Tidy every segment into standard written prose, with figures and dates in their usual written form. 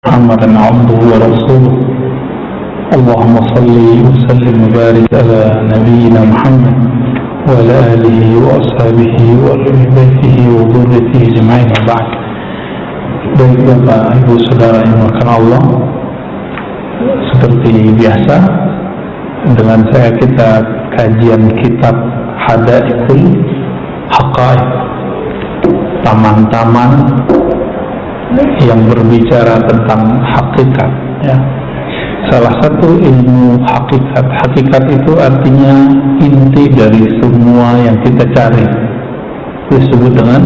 محمدا عبده ورسوله اللهم صل وسلم وبارك على نبينا محمد وعلى آله وأصحابه وأهل بيته وذريته أجمعين وبعد. Baik Bapak Ibu Saudara yang dimuliakan Allah, seperti biasa dengan saya kita kajian kitab Hadaikul Haqaiq, taman-taman yang berbicara tentang hakikat, ya. Salah satu ilmu hakikat. Hakikat itu artinya inti dari semua yang kita cari, disebut dengan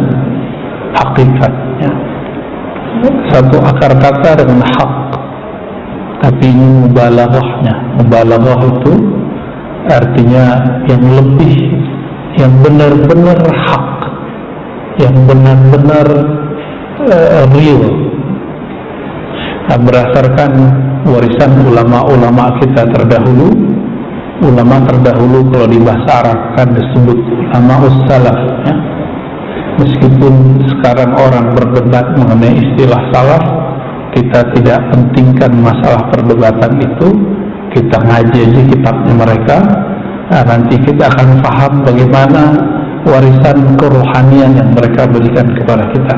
hakikat, ya. Satu akar kata dengan hak, tapi ini mubalaghahnya. Mubalaghah itu artinya yang lebih, yang benar-benar hak, yang benar-benar real. Nah, berdasarkan warisan ulama-ulama kita terdahulu, ulama terdahulu kalau di bahasa Arab kan disebut ulama salaf, ya. Meskipun sekarang orang berdebat mengenai istilah salaf, kita tidak pentingkan masalah perdebatan itu. Kita ngaji aja kitabnya mereka. Nah, nanti kita akan paham bagaimana warisan kerohanian yang mereka berikan kepada kita.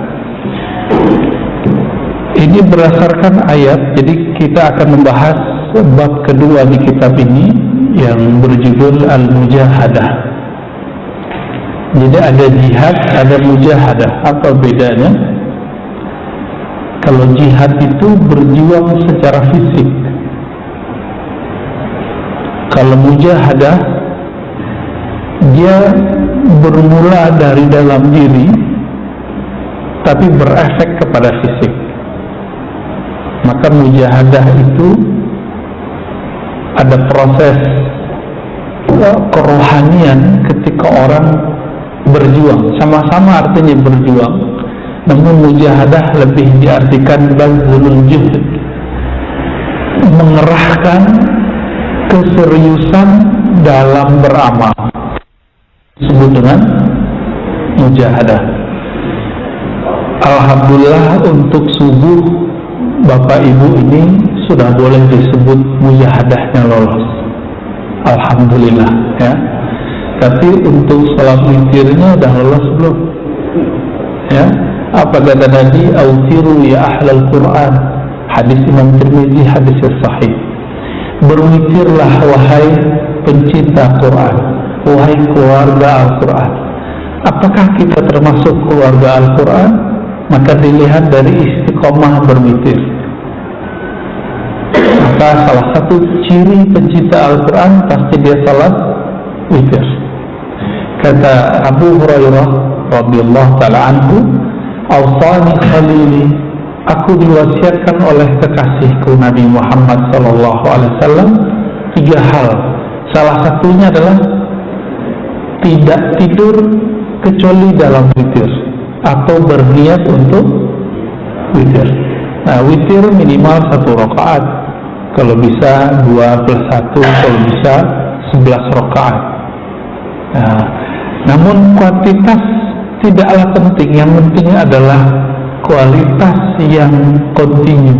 Ini berdasarkan ayat. Jadi kita akan membahas bab kedua di kitab ini yang berjudul Al-Mujahadah. Jadi ada jihad, ada mujahadah. Apa bedanya? Kalau jihad itu berjuang secara fisik, kalau mujahadah dia bermula dari dalam diri tapi berefek kepada fisik. Maka mujahadah itu ada proses kerohanian ketika orang berjuang, sama-sama artinya berjuang, namun mujahadah lebih diartikan bazlul juhd, mengerahkan keseriusan dalam beramal, disebut dengan mujahadah. Alhamdulillah untuk subuh Bapak Ibu ini sudah boleh disebut mujahadahnya lolos, alhamdulillah, ya. Tapi untuk salat witirnya udah lolos belum? Ya, apa kata Nabi? Autiru ya ahlal Quran, hadis Imam Tirmidzi, hadis sahih. Berwitirlah wahai pencinta Quran, wahai keluarga Al-Quran. Apakah kita termasuk keluarga Al-Quran? Maka dilihat dari istiqomah berwitir. Maka salah satu ciri pencinta Al-Quran pasti dia salat witir. Kata Abu Hurairah radhiyallahu taala anhu, "Awsani khalili," aku diwasiatkan oleh kekasihku Nabi Muhammad sallallahu alaihi wasallam 3 hal. Salah satunya adalah tidak tidur kecuali dalam witir atau berniat untuk witir. Nah, witir minimal 1 rakaat, kalau bisa 2 plus 1, kalau bisa 11 rakaat. Nah, namun kuantitas tidaklah penting, yang penting adalah kualitas yang kontinu.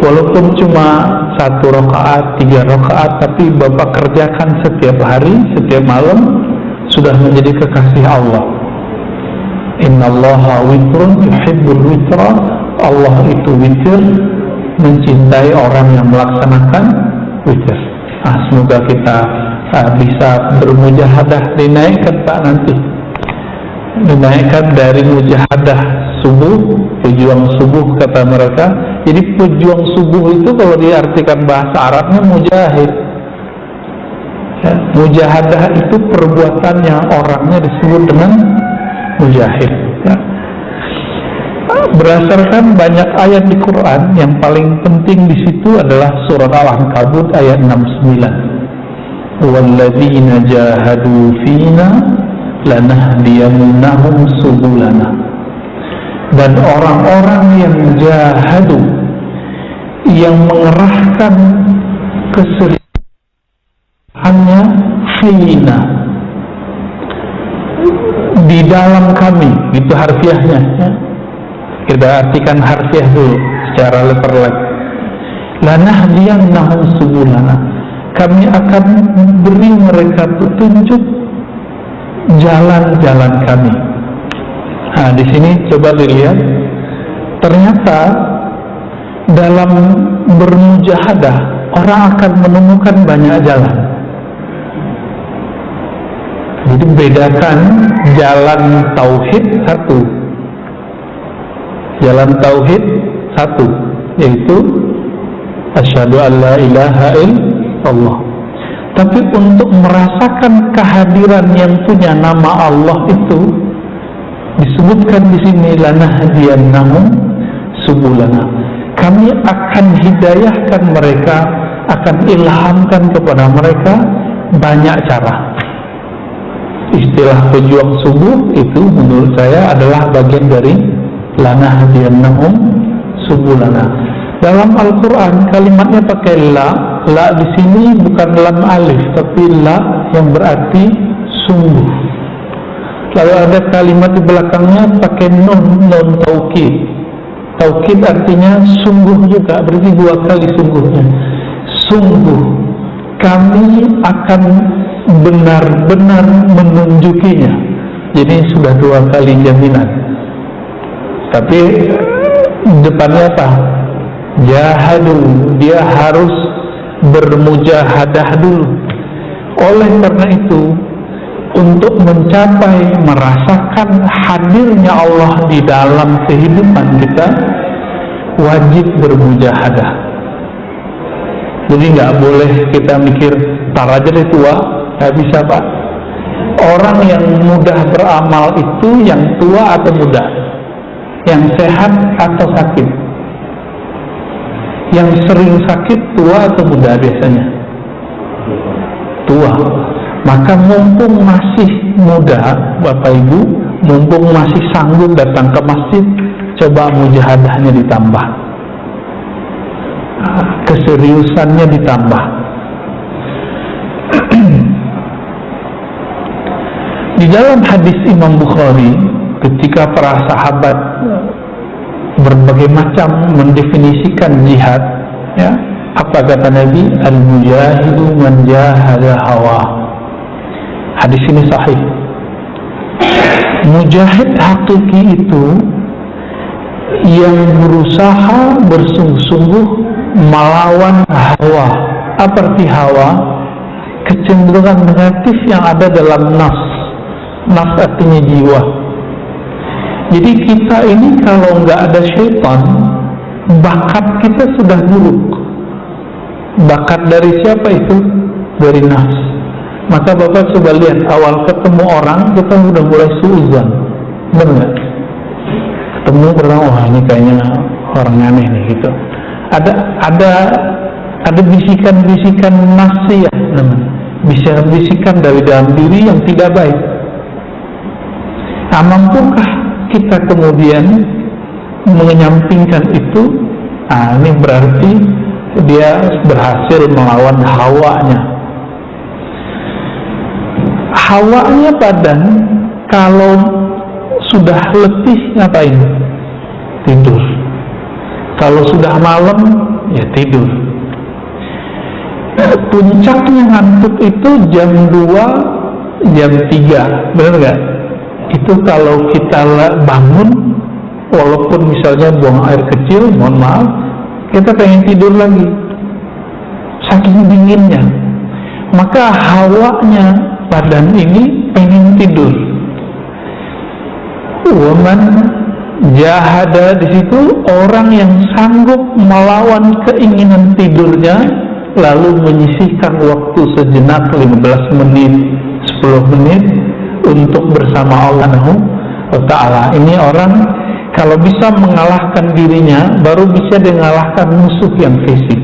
Walaupun cuma 1 rakaat, 3 rakaat, tapi Bapak kerjakan setiap hari, setiap malam, sudah menjadi kekasih Allah. Innallaha witrun yuhibbul witra. Allah itu witir, mencintai orang yang melaksanakan witir. Nah, semoga kita bisa bermujahadah, dinaikkan Pak nanti, dinaikkan dari mujahadah subuh, pejuang subuh kata mereka. Jadi pejuang subuh itu kalau diartikan bahasa Arabnya mujahid, ya. Mujahadah itu perbuatannya, orangnya disebut dengan mujahid, ya. Berdasarkan banyak ayat di Quran, yang paling penting di situ adalah surat Al-Ankabut ayat 69. Walladzina jahadu fina lanahdiyannahum subulana. Dan orang-orang yang jahadu, yang mengerahkan keseriusannya fina, di dalam kami, itu harfiahnya, ya. Kita artikan harfiah dulu secara letter-let. Lanahdiyannahum subulana, kami akan beri mereka petunjuk jalan-jalan kami. Nah, di sini coba dilihat, ternyata dalam bermujahadah orang akan menemukan banyak jalan. Jadi bedakan jalan tauhid satu, jalan tauhid satu, yaitu asyhadu an la ilaha illallah. Tapi untuk merasakan kehadiran yang punya nama Allah itu disebutkan di sini, lanahdiyannahum subulana, kami akan hidayahkan mereka, akan ilhamkan kepada mereka banyak cara. Istilah pejuang subuh itu menurut saya adalah bagian dari lanahdiyannahum subulana. Dalam Al-Quran kalimatnya pakai la. La di sini bukan lam alif, tapi la yang berarti sungguh. Lalu ada kalimat di belakangnya pakai nun, nun taukid. Taukid artinya sungguh juga, berarti dua kali sungguhnya. Sungguh kami akan benar-benar menunjukinya. Jadi sudah dua kali jaminan. Tapi depannya apa? Jahadu, dia harus bermujahadah dulu. Oleh karena itu, untuk mencapai merasakan hadirnya Allah di dalam kehidupan kita, wajib bermujahadah. Jadi nggak boleh kita mikir tar aja deh tua, nggak bisa Pak. Orang yang mudah beramal itu yang tua atau muda, yang sehat atau sakit, yang sering sakit tua atau muda biasanya? Tua. Maka mumpung masih muda Bapak Ibu, mumpung masih sanggup datang ke masjid, coba mujahadahnya ditambah, keseriusannya ditambah. Di dalam hadis Imam Bukhari, ketika para sahabat berbagai macam mendefinisikan jihad, ya, apa kata Nabi? Al-mujahidu man jahada hawa. Hadis ini sahih. Mujahid hakiki itu yang berusaha bersungguh-sungguh melawan hawa. Apa arti hawa? Kecenderungan negatif yang ada dalam nafs. Nafs artinya jiwa. Jadi kita ini kalau nggak ada syaitan, bakat kita sudah buruk. Bakat dari siapa itu? Dari nafs. Maka Bapak coba lihat, awal ketemu orang kita udah mulai suuzan, benar nggak? Ketemu orang, wah ini kayaknya orang aneh nih gitu. Ada bisikan-bisikan nafsiyah, namanya bisikan dari dalam diri yang tidak baik. Nah, mampukah kita kemudian menyampingkan itu? Nah, ini berarti dia berhasil melawan hawanya. Hawanya badan kalau sudah letih ngapain? Tidur. Kalau sudah malam ya tidur. Puncaknya ngantuk itu jam 2, jam 3, benar nggak? Itu kalau kita bangun, walaupun misalnya buang air kecil, mohon maaf, kita pengen tidur lagi, saking dinginnya. Maka hawanya badan ini pengen tidur. Waman jahada, di situ orang yang sanggup melawan keinginan tidurnya, lalu menyisihkan waktu sejenak 15 menit, 10 menit untuk bersama Allah Ta'ala. Ini orang kalau bisa mengalahkan dirinya, baru bisa mengalahkan musuh yang fisik.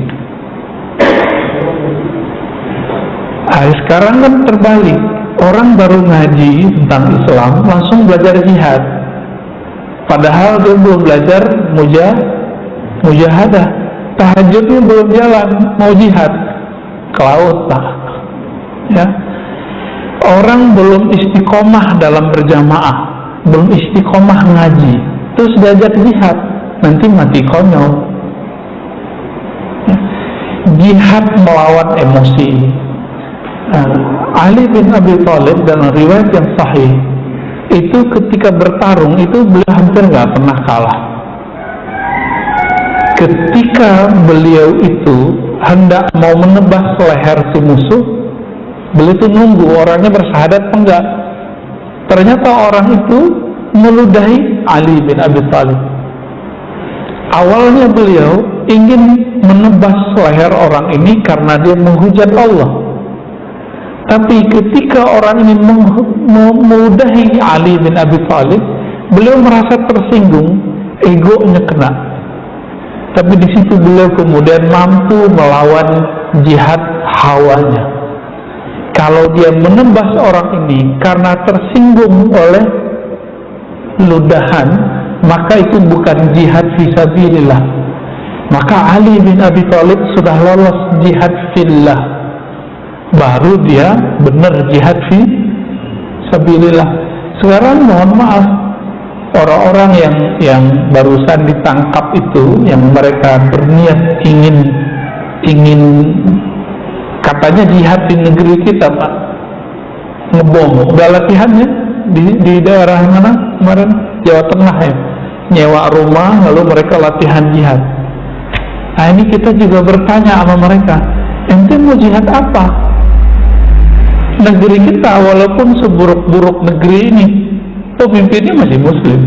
Sekarang kan terbalik, orang baru ngaji tentang Islam langsung belajar jihad, padahal dia belum belajar mujahadah. Tahajudnya belum jalan, mau jihad ke laut tak, ya. Orang belum istiqomah dalam berjamaah, belum istiqomah ngaji, terus diajak jihad, nanti mati konyol. jihad melawan emosi. Ali bin Abi Thalib dalam riwayat yang sahih itu ketika bertarung itu beliau hampir nggak pernah kalah. Ketika beliau itu hendak mau menebas leher si musuh, beliau itu nunggu orangnya bersyahadat enggak. Ternyata orang itu meludahi Ali bin Abi Thalib. Awalnya beliau ingin menebas leher orang ini karena dia menghujat Allah. Tapi ketika orang ini meludahi Ali bin Abi Thalib, beliau merasa tersinggung, egonya kena. Tapi di situ beliau kemudian mampu melawan jihad hawanya. Kalau dia menebas orang ini karena tersinggung oleh ludahan, maka itu bukan jihad fisabilillah. Maka Ali bin Abi Thalib sudah lolos jihad fillah, baru dia benar jihad fisabilillah. Sekarang mohon maaf, orang-orang yang barusan ditangkap itu, yang mereka berniat ingin katanya jihad di negeri kita, Pak, ngebom, udah latihannya di daerah mana kemarin, Jawa Tengah ya, nyewa rumah lalu mereka latihan jihad. Nah ini kita juga bertanya sama mereka, ente mau jihad apa? Negeri kita walaupun seburuk-buruk negeri ini, pemimpinnya masih muslim.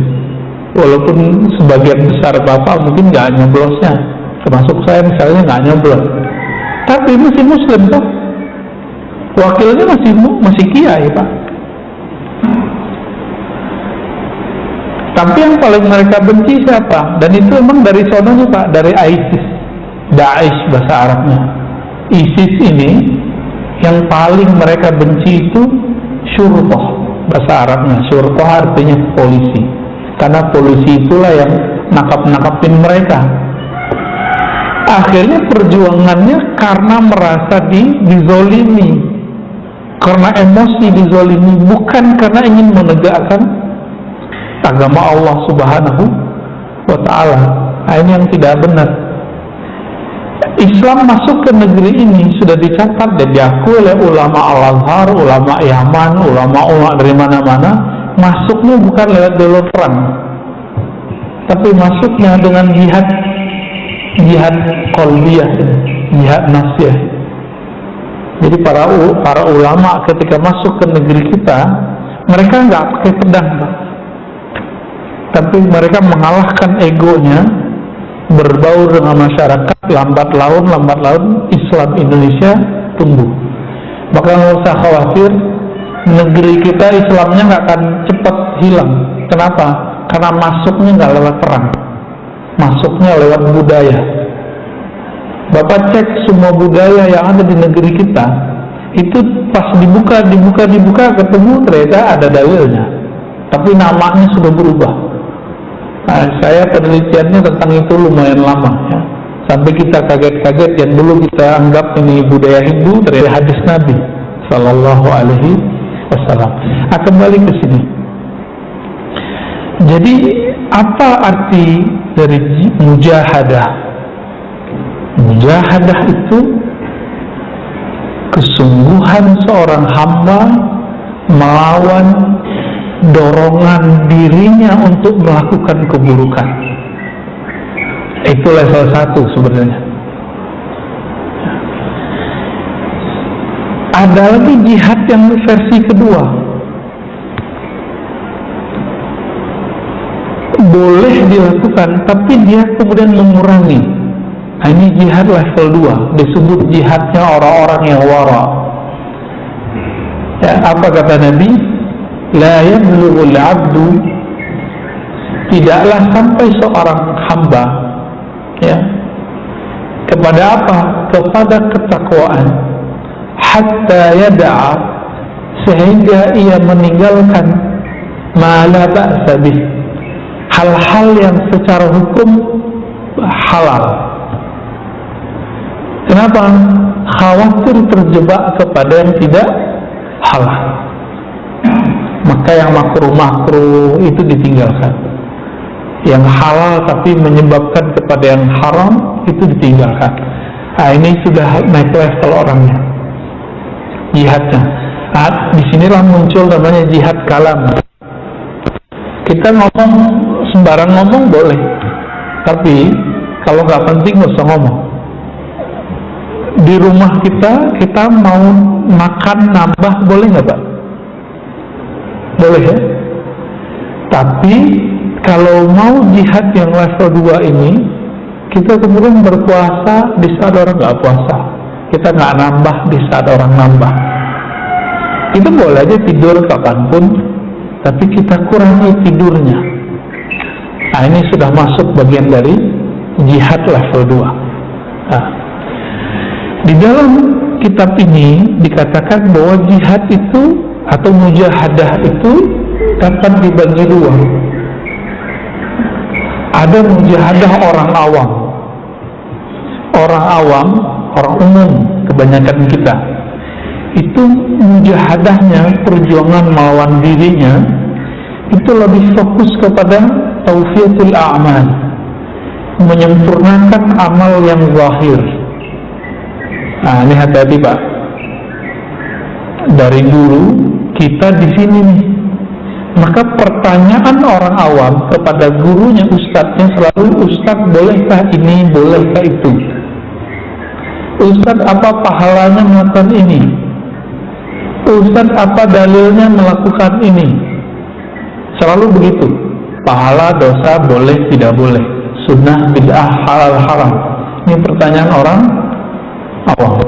Walaupun sebagian besar bapak mungkin nggak nyoblosnya, termasuk saya misalnya nggak nyoblos, tapi masih muslim toh. Wakilnya masih kiai, Pak. Tapi yang paling mereka benci siapa? Dan itu emang dari sononya, Pak, dari ISIS, Daesh bahasa Arabnya. ISIS ini yang paling mereka benci itu syurtoh, bahasa Arabnya. Syurtoh artinya polisi, karena polisi itulah yang nakap-nakapin mereka. Akhirnya perjuangannya karena merasa dizolimi, karena emosi dizolimi, bukan karena ingin menegakkan agama Allah Subhanahu wa ta'ala. Nah, ini yang tidak benar. Islam masuk ke negeri ini sudah dicatat dan diakui oleh ulama Al-Azhar, ulama Yaman, ulama dari mana-mana. Masuknya bukan lewat jalur perang, tapi masuknya dengan jihad qalbiyah, jihad nafsiyah. Jadi para ulama ketika masuk ke negeri kita, mereka nggak pakai pedang, Pak, tapi mereka mengalahkan egonya, berbaur dengan masyarakat, lambat laun Islam Indonesia tumbuh. Maka nggak usah khawatir, negeri kita Islamnya nggak akan cepat hilang. Kenapa? Karena masuknya nggak lewat perang, masuknya lewat budaya. Bapak cek semua budaya yang ada di negeri kita, itu pas dibuka ketemu ternyata ada dalilnya, tapi namanya sudah berubah. Nah, saya penelitiannya tentang itu lumayan lama ya. Sampai kita kaget-kaget yang dulu kita anggap ini budaya Hindu dari hadis Nabi Sallallahu Alaihi Wasallam. Kembali ke sini. Jadi apa arti dari mujahadah? Mujahadah itu kesungguhan seorang hamba melawan dorongan dirinya untuk melakukan keburukan. Itu level 1 sebenarnya. Ada lagi jihad yang versi kedua. Boleh dilakukan, tapi dia kemudian mengurangi. Nah, ini jihad level 2, disebut jihadnya orang-orang yang wara. Ya, apa kata Nabi? La yablughul 'abdu, tidaklah sampai seorang hamba ya kepada apa? Kepada ketakwaan, hatta yada'a, sehingga ia meninggalkan ma la ba'sa bih, hal-hal yang secara hukum halal. Kenapa? Khawatir terjebak kepada yang tidak halal. Maka yang makruh-makruh itu ditinggalkan. Yang halal tapi menyebabkan kepada yang haram itu ditinggalkan. Nah, ini sudah naik level orangnya, jihadnya. Nah, disinilah muncul namanya jihad kalam. Kita ngomong, sembarang ngomong boleh, tapi kalau nggak penting nggak usah ngomong. Di rumah kita mau makan nambah boleh nggak Pak? Boleh ya. Tapi kalau mau jihad yang level 2 ini, kita kemudian berpuasa di saat orang nggak puasa, kita nggak nambah di saat orang nambah. Itu boleh aja tidur kapanpun, tapi kita kurangi tidurnya. Nah, ini sudah masuk bagian dari jihad level 2. Nah, di dalam kitab ini dikatakan bahwa jihad itu atau mujahadah itu dapat dibagi 2. Ada mujahadah orang awam. Orang awam, orang umum, kebanyakan kita itu mujahadahnya, perjuangan melawan dirinya itu lebih fokus kepada taufiqul a'mal, menyempurnakan amal yang zahir. Nah, ini hati-hati Pak. Dari dulu kita di sini nih, maka pertanyaan orang awam kepada gurunya, ustadznya selalu, Ustadz bolehkah ini, bolehkah itu? Ustadz apa pahalanya melakukan ini? Ustadz apa dalilnya melakukan ini? Selalu begitu. Pahala, dosa, boleh, tidak boleh, sunnah, bid'ah, halal, haram. Ini pertanyaan orang awam.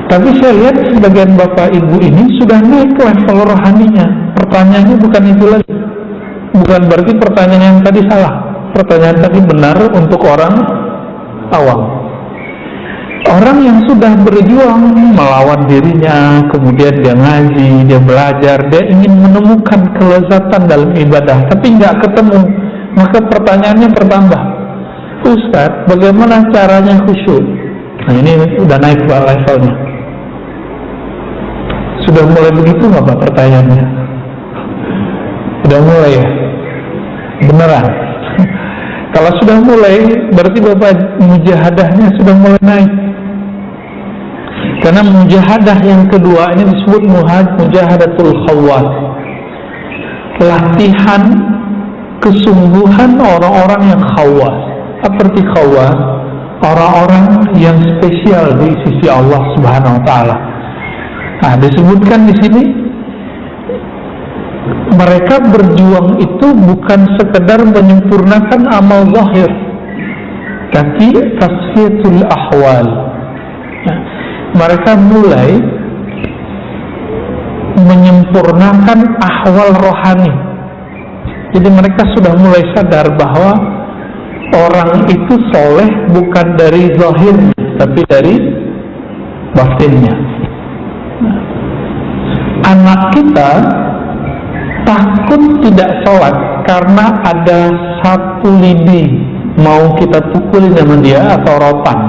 Tapi saya lihat sebagian bapak ibu ini sudah naik ke level rohaninya. Pertanyaannya bukan itu lagi. Bukan berarti pertanyaan yang tadi salah. Pertanyaan tadi benar untuk orang awam. Orang yang sudah berjuang melawan dirinya, kemudian dia ngaji, dia belajar, dia ingin menemukan kelezatan dalam ibadah, tapi nggak ketemu. Maka pertanyaannya bertambah. Ustadz, bagaimana caranya khusyuk? Nah, ini udah naik levelnya. Sudah mulai begitu nggak Pak pertanyaannya? Sudah mulai ya? Beneran? Kalau sudah mulai, berarti Bapak mujahadahnya sudah mulai naik. Karena mujahadah yang kedua ini disebut mujahadatul khawas, latihan kesungguhan orang-orang yang khawas. Apa arti khawas? Orang-orang yang spesial di sisi Allah Subhanahu wa taala. Nah, disebutkan di sini mereka berjuang itu bukan sekedar menyempurnakan amal zahir, tapi tasfiyatul ahwal. Nah, mereka mulai menyempurnakan ahwal rohani. Jadi mereka sudah mulai sadar bahwa orang itu soleh bukan dari zahirnya, tapi dari batinnya. Anak kita takut tidak sholat karena ada satu lidi mau kita pukulin sama dia atau rotan.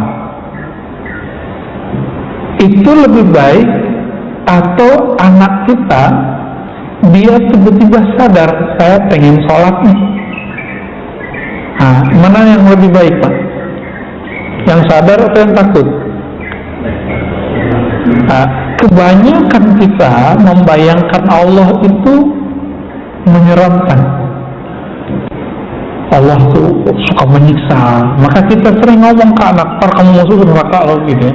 Itu lebih baik atau anak kita dia tiba-tiba sadar saya pengen sholat nih. Nah, mana yang lebih baik Pak? Yang sadar atau yang takut? Nah, kebanyakan kita membayangkan Allah itu menyeramkan. Allah tuh suka menyiksa. Maka kita sering ngomong ke anak, "Ntar kamu masuk neraka loh," gitu ya.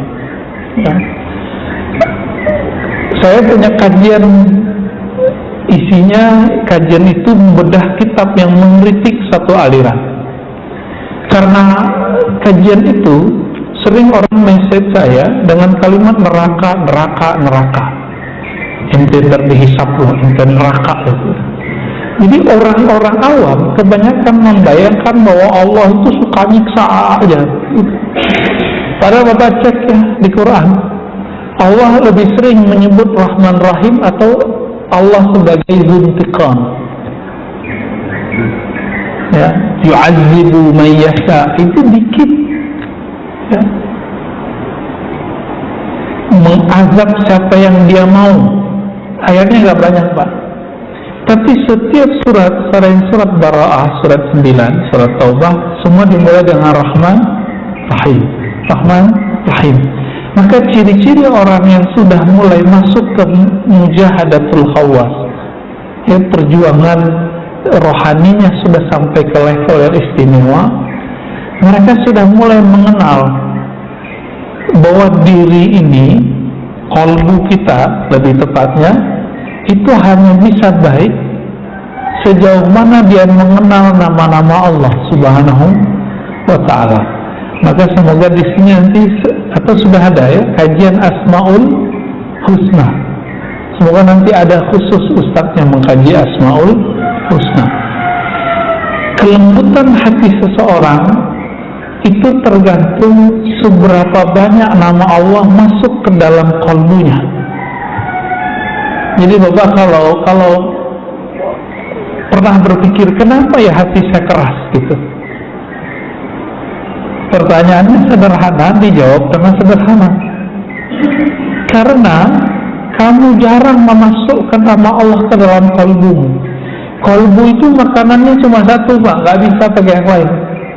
Ya. Saya punya kajian, isinya kajian itu membedah kitab yang mengkritik satu aliran. Karena kajian itu sering orang message saya dengan kalimat neraka, neraka, neraka. Ente terdihisap loh, ente neraka loh. Jadi orang-orang awam kebanyakan membayangkan bahwa Allah itu suka nyiksa aja. Padahal Bapak cek ya di Quran, Allah lebih sering menyebut Rahman Rahim atau Allah sebagai Dzuntiqam. Ya, yu'adzibu man yasha, itu dikit. Ya. Mengazab siapa yang dia mau. Ayatnya nggak banyak Pak. Tapi setiap surat, selain surat Bara'ah, surat 9, surat Taubah, semua dimulai dengan Rahman Rahim. Rahman Rahim. Maka ciri-ciri orang yang sudah mulai masuk ke mujahadatul khawas, ya, perjuangan rohaninya sudah sampai ke level yang istimewa, mereka sudah mulai mengenal bahwa diri ini, qalbu kita lebih tepatnya, itu hanya bisa baik sejauh mana dia mengenal nama-nama Allah Subhanahu wa ta'ala. Maka semoga di sini nanti, atau sudah ada ya, kajian Asmaul Husna. Semoga nanti ada khusus ustadz yang mengkaji Asmaul Husna. Kelembutan hati seseorang itu tergantung seberapa banyak nama Allah masuk ke dalam qalbunya. Jadi Bapak kalau pernah berpikir kenapa ya hati saya keras gitu, pertanyaannya sederhana, dijawab dengan sederhana. Karena kamu jarang memasukkan nama Allah ke dalam kalbumu. Kalbu itu makanannya cuma satu Pak, nggak bisa pakai yang lain.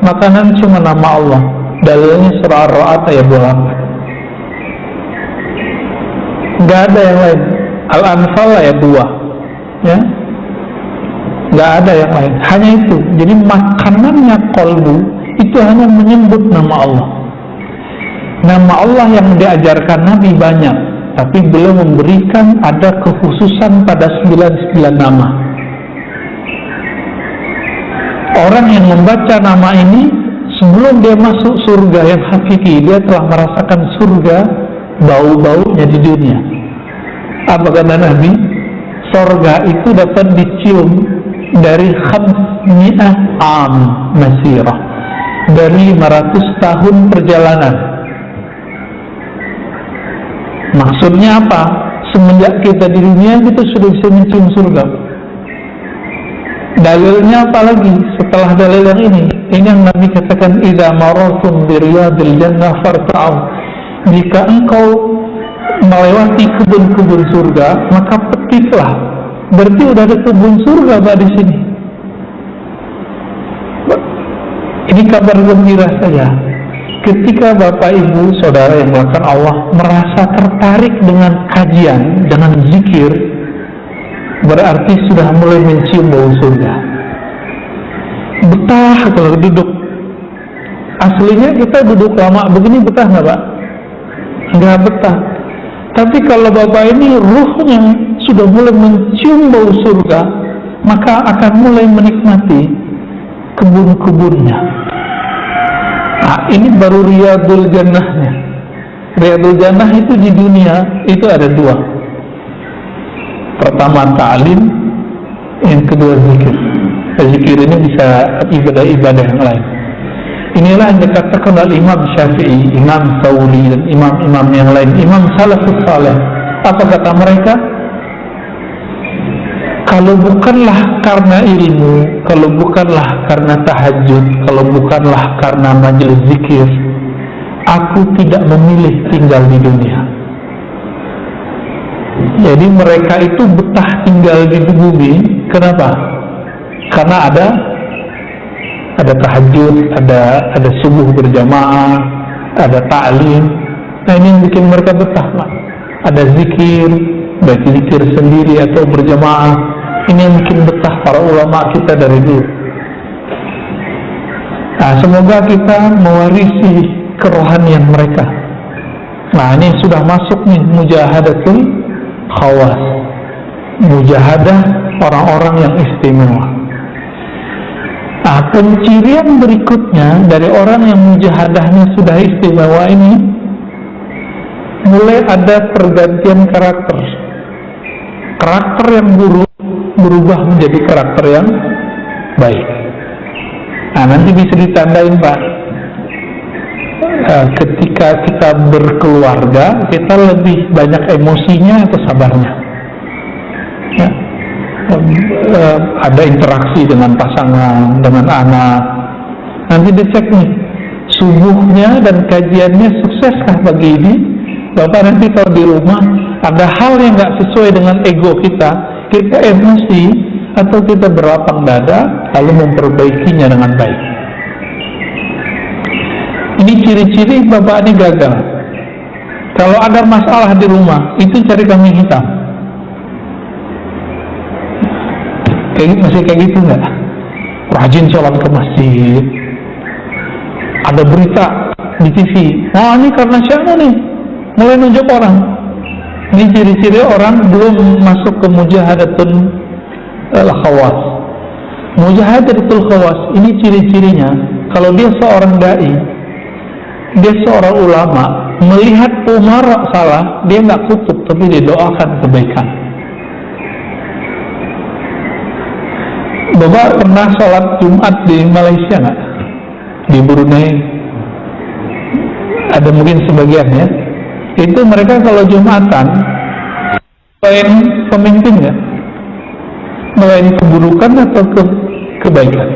Makanan cuma nama Allah. Dalilnya surah Ar-Ra'd ayat 28. Nggak ada yang lain. Al-Anfal ayat 2, ya, nggak ada yang lain. Hanya itu. Jadi makanannya kalbu itu hanya menyebut nama Allah. Nama Allah yang diajarkan Nabi banyak, tapi belum memberikan ada kekhususan pada 99 nama. Orang yang membaca nama ini sebelum dia masuk surga yang hakiki, dia telah merasakan surga bau-baunya di dunia. Apa kata Nabi? Surga itu dapat dicium dari 500 am masirah, dari 500 tahun perjalanan. Maksudnya apa? Semenjak kita di dunia kita sudah bisa mencium surga. Dalilnya apa lagi setelah dalil yang ini? Ini yang Nabi katakan, idza marartum bi riyadil jannah farta'u. Jika engkau melewati kebun-kebun surga, maka petiklah. Berarti udah ada kebun surga Pak di sini. Ini kabar gembira saja. Ketika Bapak Ibu Saudara yang melakukan Allah merasa tertarik dengan kajian, dengan zikir, berarti sudah mulai mencium bau surga. Betah kalau duduk. Aslinya kita duduk lama begini betah nggak Pak? Nggak betah. Tapi kalau Bapak ini ruhnya sudah mulai mencium bau surga, maka akan mulai menikmati kebun-kebunnya. Nah, ini baru Riyadul Jannahnya. Riyadul Jannah itu di dunia itu ada 2. Pertama ta'lim, yang kedua zikir. Zikir ini bisa ibadah-ibadah yang lain. Inilah yang dikatakan oleh Imam Syafi'i, Imam Thawri, dan imam-imam yang lain, Imam Salafus Saleh. Apa kata mereka? Kalau bukanlah karena ilmu, kalau bukanlah karena tahajud, kalau bukanlah karena majelis zikir, aku tidak memilih tinggal di dunia. Jadi mereka itu betah tinggal di bumi. Kenapa? Karena ada tahajud, ada subuh berjamaah, ada ta'lim. Nah ini yang bikin mereka betah Pak. Ada zikir, baik zikir sendiri atau berjamaah. Ini yang bikin betah para ulama kita dari dulu. Nah semoga kita mewarisi kerohanian mereka. Nah ini sudah masuk nih mujahadatul khawas, mujahadah orang-orang yang istimewa. Nah, pencirian berikutnya dari orang yang mujahadahnya sudah istimewa ini, mulai ada pergantian karakter. Karakter yang buruk berubah menjadi karakter yang baik. Nah, nanti bisa ditandain Pak. Ketika kita berkeluarga, kita lebih banyak emosinya atau sabarnya. Ya. Ada interaksi dengan pasangan, dengan anak. Nanti dicek nih, subuhnya dan kajiannya sukseskah pagi ini? Bapak nanti kalau di rumah ada hal yang nggak sesuai dengan ego kita emosi atau kita berlapang dada lalu memperbaikinya dengan baik. Ini ciri-ciri bapak ini gagal. Kalau ada masalah di rumah, itu cari kambing hitam. Masih kayak gitu nggak? Rajin sholat ke masjid. Ada berita di TV, wah ini karena siapa nih? Mulai nunjuk orang. Ini ciri-ciri orang belum masuk ke mujahadatul khawas. Mujahadatul khawas ini ciri-cirinya. Kalau dia seorang dai, dia seorang ulama, melihat umara salah, dia nggak kutuk, tapi dia doakan kebaikan. Bapak pernah sholat Jumat di Malaysia nggak? Di Brunei? Ada mungkin sebagian ya. Itu mereka kalau Jumatan selain pemimpin ya, selain keburukan atau kebaikan?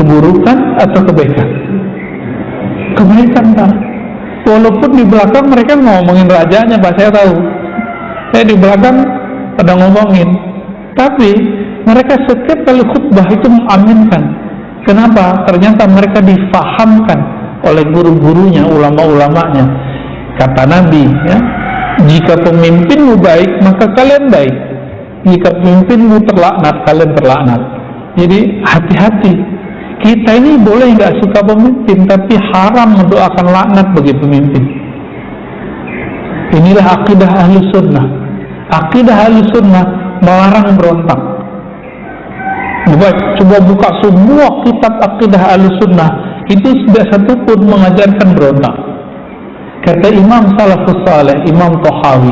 Keburukan atau kebaikan? Kebaikan Pak. Walaupun di belakang mereka ngomongin rajanya Pak, saya tahu. Saya di belakang pada ngomongin, tapi mereka setiap kali khutbah itu mengaminkan. Kenapa? Ternyata mereka difahamkan oleh guru-gurunya, ulama-ulamanya. Kata Nabi ya, jika pemimpinmu baik maka kalian baik, jika pemimpinmu terlaknat kalian terlaknat. Jadi hati-hati. Kita ini boleh nggak suka pemimpin, tapi haram mendoakan laknat bagi pemimpin. Inilah akidah ahli sunnah. Akidah ahli sunnah melarang berontak. Coba buka semua kitab akidah ahli sunnah, itu tidak satu pun mengajarkan berontak. Kata Imam Salafus Saleh, Imam Tahawi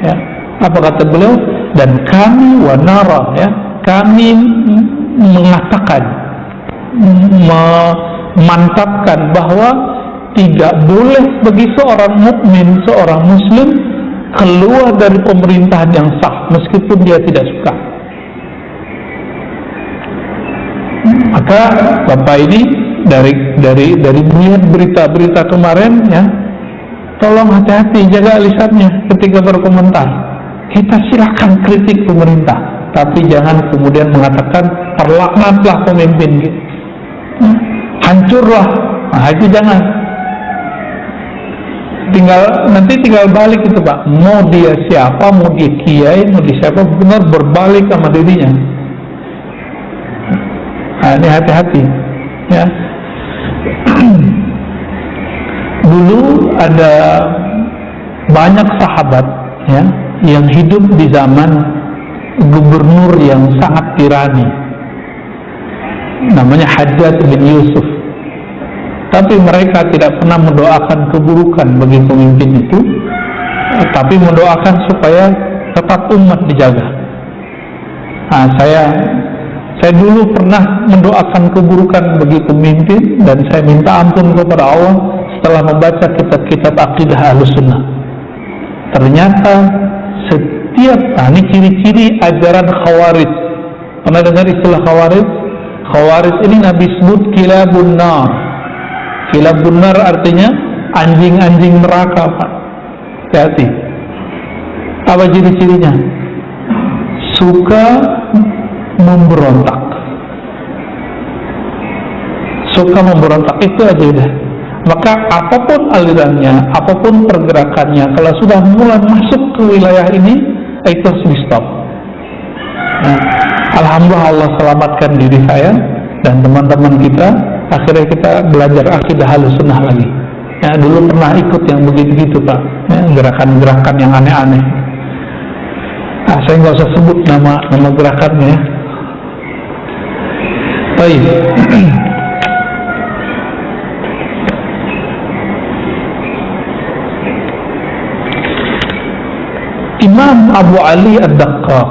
ya, apa kata beliau? Dan kami wanara ya, kami mengatakan, memantapkan bahwa tidak boleh bagi seorang mukmin, seorang muslim keluar dari pemerintahan yang sah meskipun dia tidak suka. Maka Bapak ini dari melihat berita-berita kemarin ya, tolong hati-hati, jaga lisannya ketika berkomentar. Kita silakan kritik pemerintah, tapi jangan kemudian mengatakan terlaknatlah pemimpin gitu. Hancurlah, nah itu jangan. Nanti tinggal balik itu Pak. Mau dia siapa, mau dia kiai, mau dia siapa, benar berbalik sama dirinya. Nah, ini hati-hati ya. Dulu ada banyak sahabat ya yang hidup di zaman gubernur yang sangat tirani, namanya Hajjaj bin Yusuf. Tapi mereka tidak pernah mendoakan keburukan bagi pemimpin itu, tapi mendoakan supaya tetap umat dijaga. Nah, saya dulu pernah mendoakan keburukan bagi pemimpin, dan saya minta ampun kepada Allah setelah membaca kitab-kitab akidah Ahlussunnah. Ternyata setiap, ini ciri-ciri ajaran Khawarij. Pernah dengar istilah Khawarij? Khawarij ini Nabi sebut kilabun nar. Kilabun nar artinya anjing-anjing neraka Pak. Hati-hati. Apa ciri-cirinya? Suka memberontak. Suka memberontak, itu aja udah. Maka apapun alirannya, apapun pergerakannya, kalau sudah mulai masuk ke wilayah ini, itu harus di stop. Nah, alhamdulillah Allah selamatkan diri saya dan teman-teman kita. Akhirnya kita belajar akidah Ahlussunnah lagi. Ya, dulu pernah ikut yang begitu-gitu Pak, ya, gerakan-gerakan yang aneh-aneh. Nah, saya nggak usah sebut nama gerakannya. Baik. Imam Abu Ali Ad-Daqqaq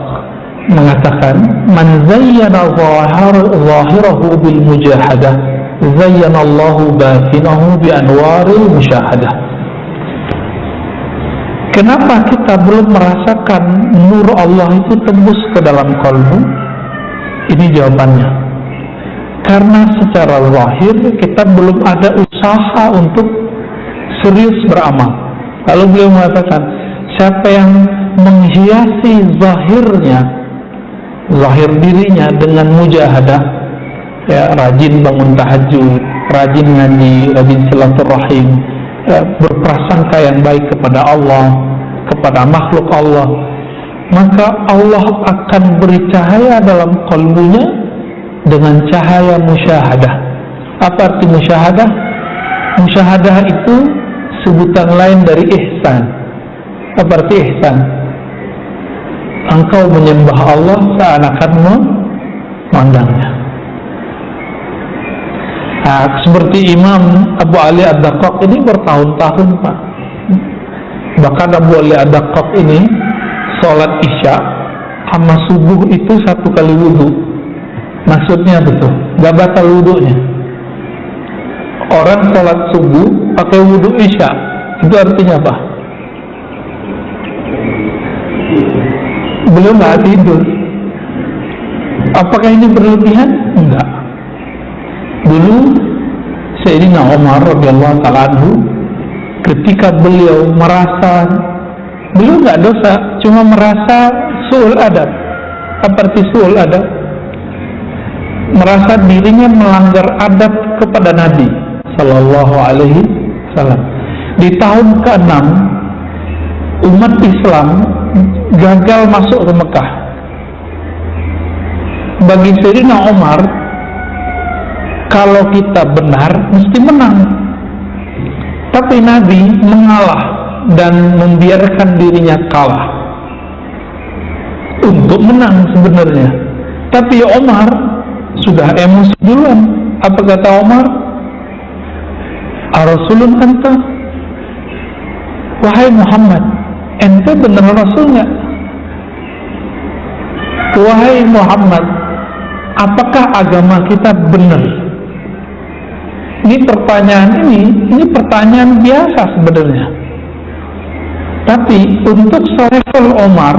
mengatakan, man zayyana zahirahu bil mujahadah, zayyana Allahu batinahu bi anwaril musyahadah. Kenapa kita belum merasakan nur Allah itu tembus ke dalam kalbu? Ini jawabannya. Karena secara zahir kita belum ada usaha untuk serius beramal. Lalu beliau mengatakan, siapa yang menghiasi zahirnya, zahir dirinya dengan mujahadah, ya, rajin bangun tahajud, rajin ngaji, rajin silaturahim, berprasangka yang baik kepada Allah, kepada makhluk Allah, maka Allah akan beri cahaya dalam qalbunya dengan cahaya musyahadah. Apa arti musyahadah? Musyahadah itu sebutan lain dari ihsan. Apa arti ihsan? Engkau menyembah Allah seakan memandangnya. Nah, seperti Imam Abu Ali Ad-Daqqaq ini bertahun-tahun, Pak. Bahkan Abu Ali Ad-Daqqaq ini sholat isya sama subuh itu satu kali wudhu. Maksudnya betul, gak batal wudhunya. Orang sholat subuh pakai wudhu isya, itu artinya apa? Belum gak tidur. Apakah ini berlebihan? Enggak. Dulu Sayyidina Umar radhiyallahu ta'ala anhu, ketika beliau merasa beliau nggak dosa, cuma merasa su'ul adab. Apa arti su'ul adab? Merasa dirinya melanggar adab kepada Nabi Sallallahu Alaihi Wasallam. Di tahun ke-6 umat Islam gagal masuk ke Mekah. Bagi Sayyidina Umar, kalau kita benar mesti menang. Tapi Nabi mengalah dan membiarkan dirinya kalah untuk menang sebenarnya. Tapi Umar sudah emosi duluan. Apa kata Umar? Rasulun anta, wahai Muhammad, ente benar Rasul nggak? Wahai Muhammad, apakah agama kita benar? Ini pertanyaan biasa sebenarnya. Tapi untuk selevel Umar,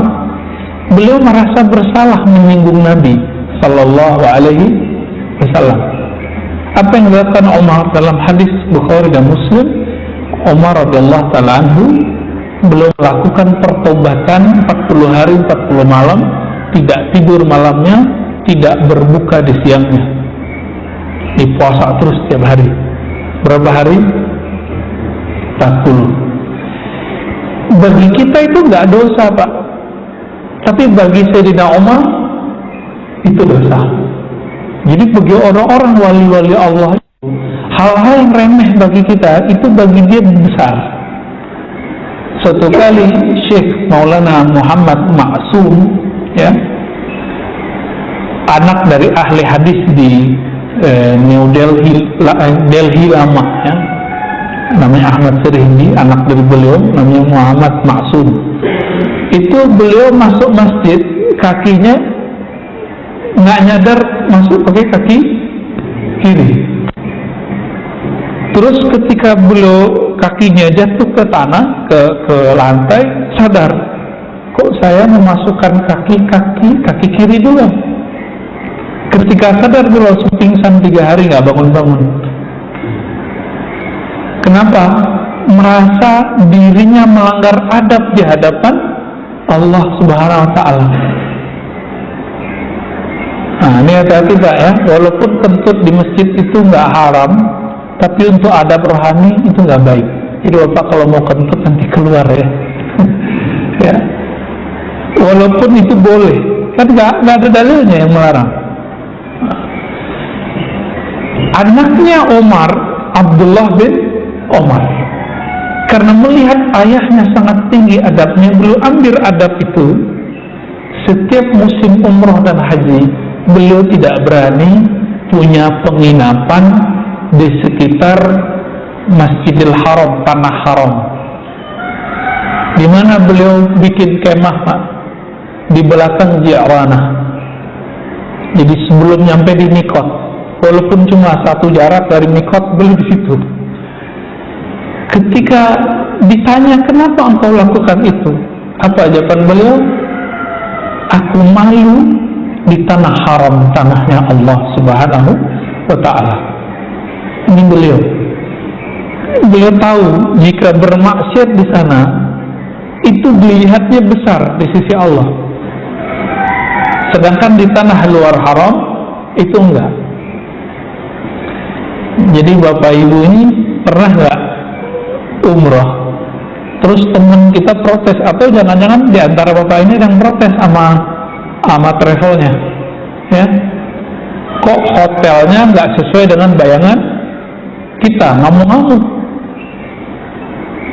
beliau merasa bersalah menyinggung Nabi Sallallahu Alaihi Wasallam. Apa yang dilakukan Umar dalam hadis Bukhari dan Muslim? Umar radhiyallahu ta'ala anhu beliau melakukan pertobatan 40 hari 40 malam, tidak tidur malamnya, tidak berbuka di siangnya, di puasa terus setiap hari. Berapa hari? 40. Bagi kita itu nggak dosa, Pak. Tapi bagi Sayyidina Umar itu dosa. Jadi bagi orang-orang wali-wali Allah, hal-hal yang remeh bagi kita itu bagi dia besar. Suatu kali Syekh Maulana Muhammad Ma'sum, ya, anak dari ahli hadis di New Delhi lama, ya, namanya Ahmad Sirhindi, anak dari beliau namanya Muhammad Ma'sum. Itu beliau masuk masjid, kakinya nggak nyadar masuk pakai kaki kiri. Terus ketika beliau kakinya jatuh ke tanah, ke lantai, sadar, kok saya memasukkan kaki kiri dulu. Ketika sadar beliau langsung pingsan 3 hari nggak bangun-bangun. Kenapa? Merasa dirinya melanggar adab di hadapan Allah Subhanahu Wa Taala. Nah, ini hati-hati Pak ya, walaupun kentut di masjid itu nggak haram, tapi untuk adab rohani itu nggak baik. Jadi Bapak kalau mau kentut nanti keluar ya. Ya. Walaupun itu boleh, kan nggak ada dalilnya yang melarang. Anaknya Umar, Abdullah bin Umar, karena melihat ayahnya sangat tinggi adabnya, beliau ambil adab itu. Setiap musim umroh dan haji, beliau tidak berani punya penginapan di sekitar Masjidil Haram, tanah haram. Di mana beliau bikin kemah, Pak? Di belakang Ji'ranah. Jadi sebelum nyampe di Mikot, walaupun cuma 1 jarak dari Mikot, beliau di situ. Ketika ditanya kenapa engkau lakukan itu, apa jawaban beliau? Aku malu di tanah haram, tanahnya Allah Subhanahu Wa Taala. Ini beliau tahu jika bermaksiat di sana itu dilihatnya besar di sisi Allah, sedangkan di tanah luar haram itu enggak. Jadi bapak ibu ini pernah nggak umroh, terus temen kita protes, atau jangan-jangan di antara bapak ini yang protes sama travelnya, ya, kok hotelnya nggak sesuai dengan bayangan kita, ngamuk-ngamuk.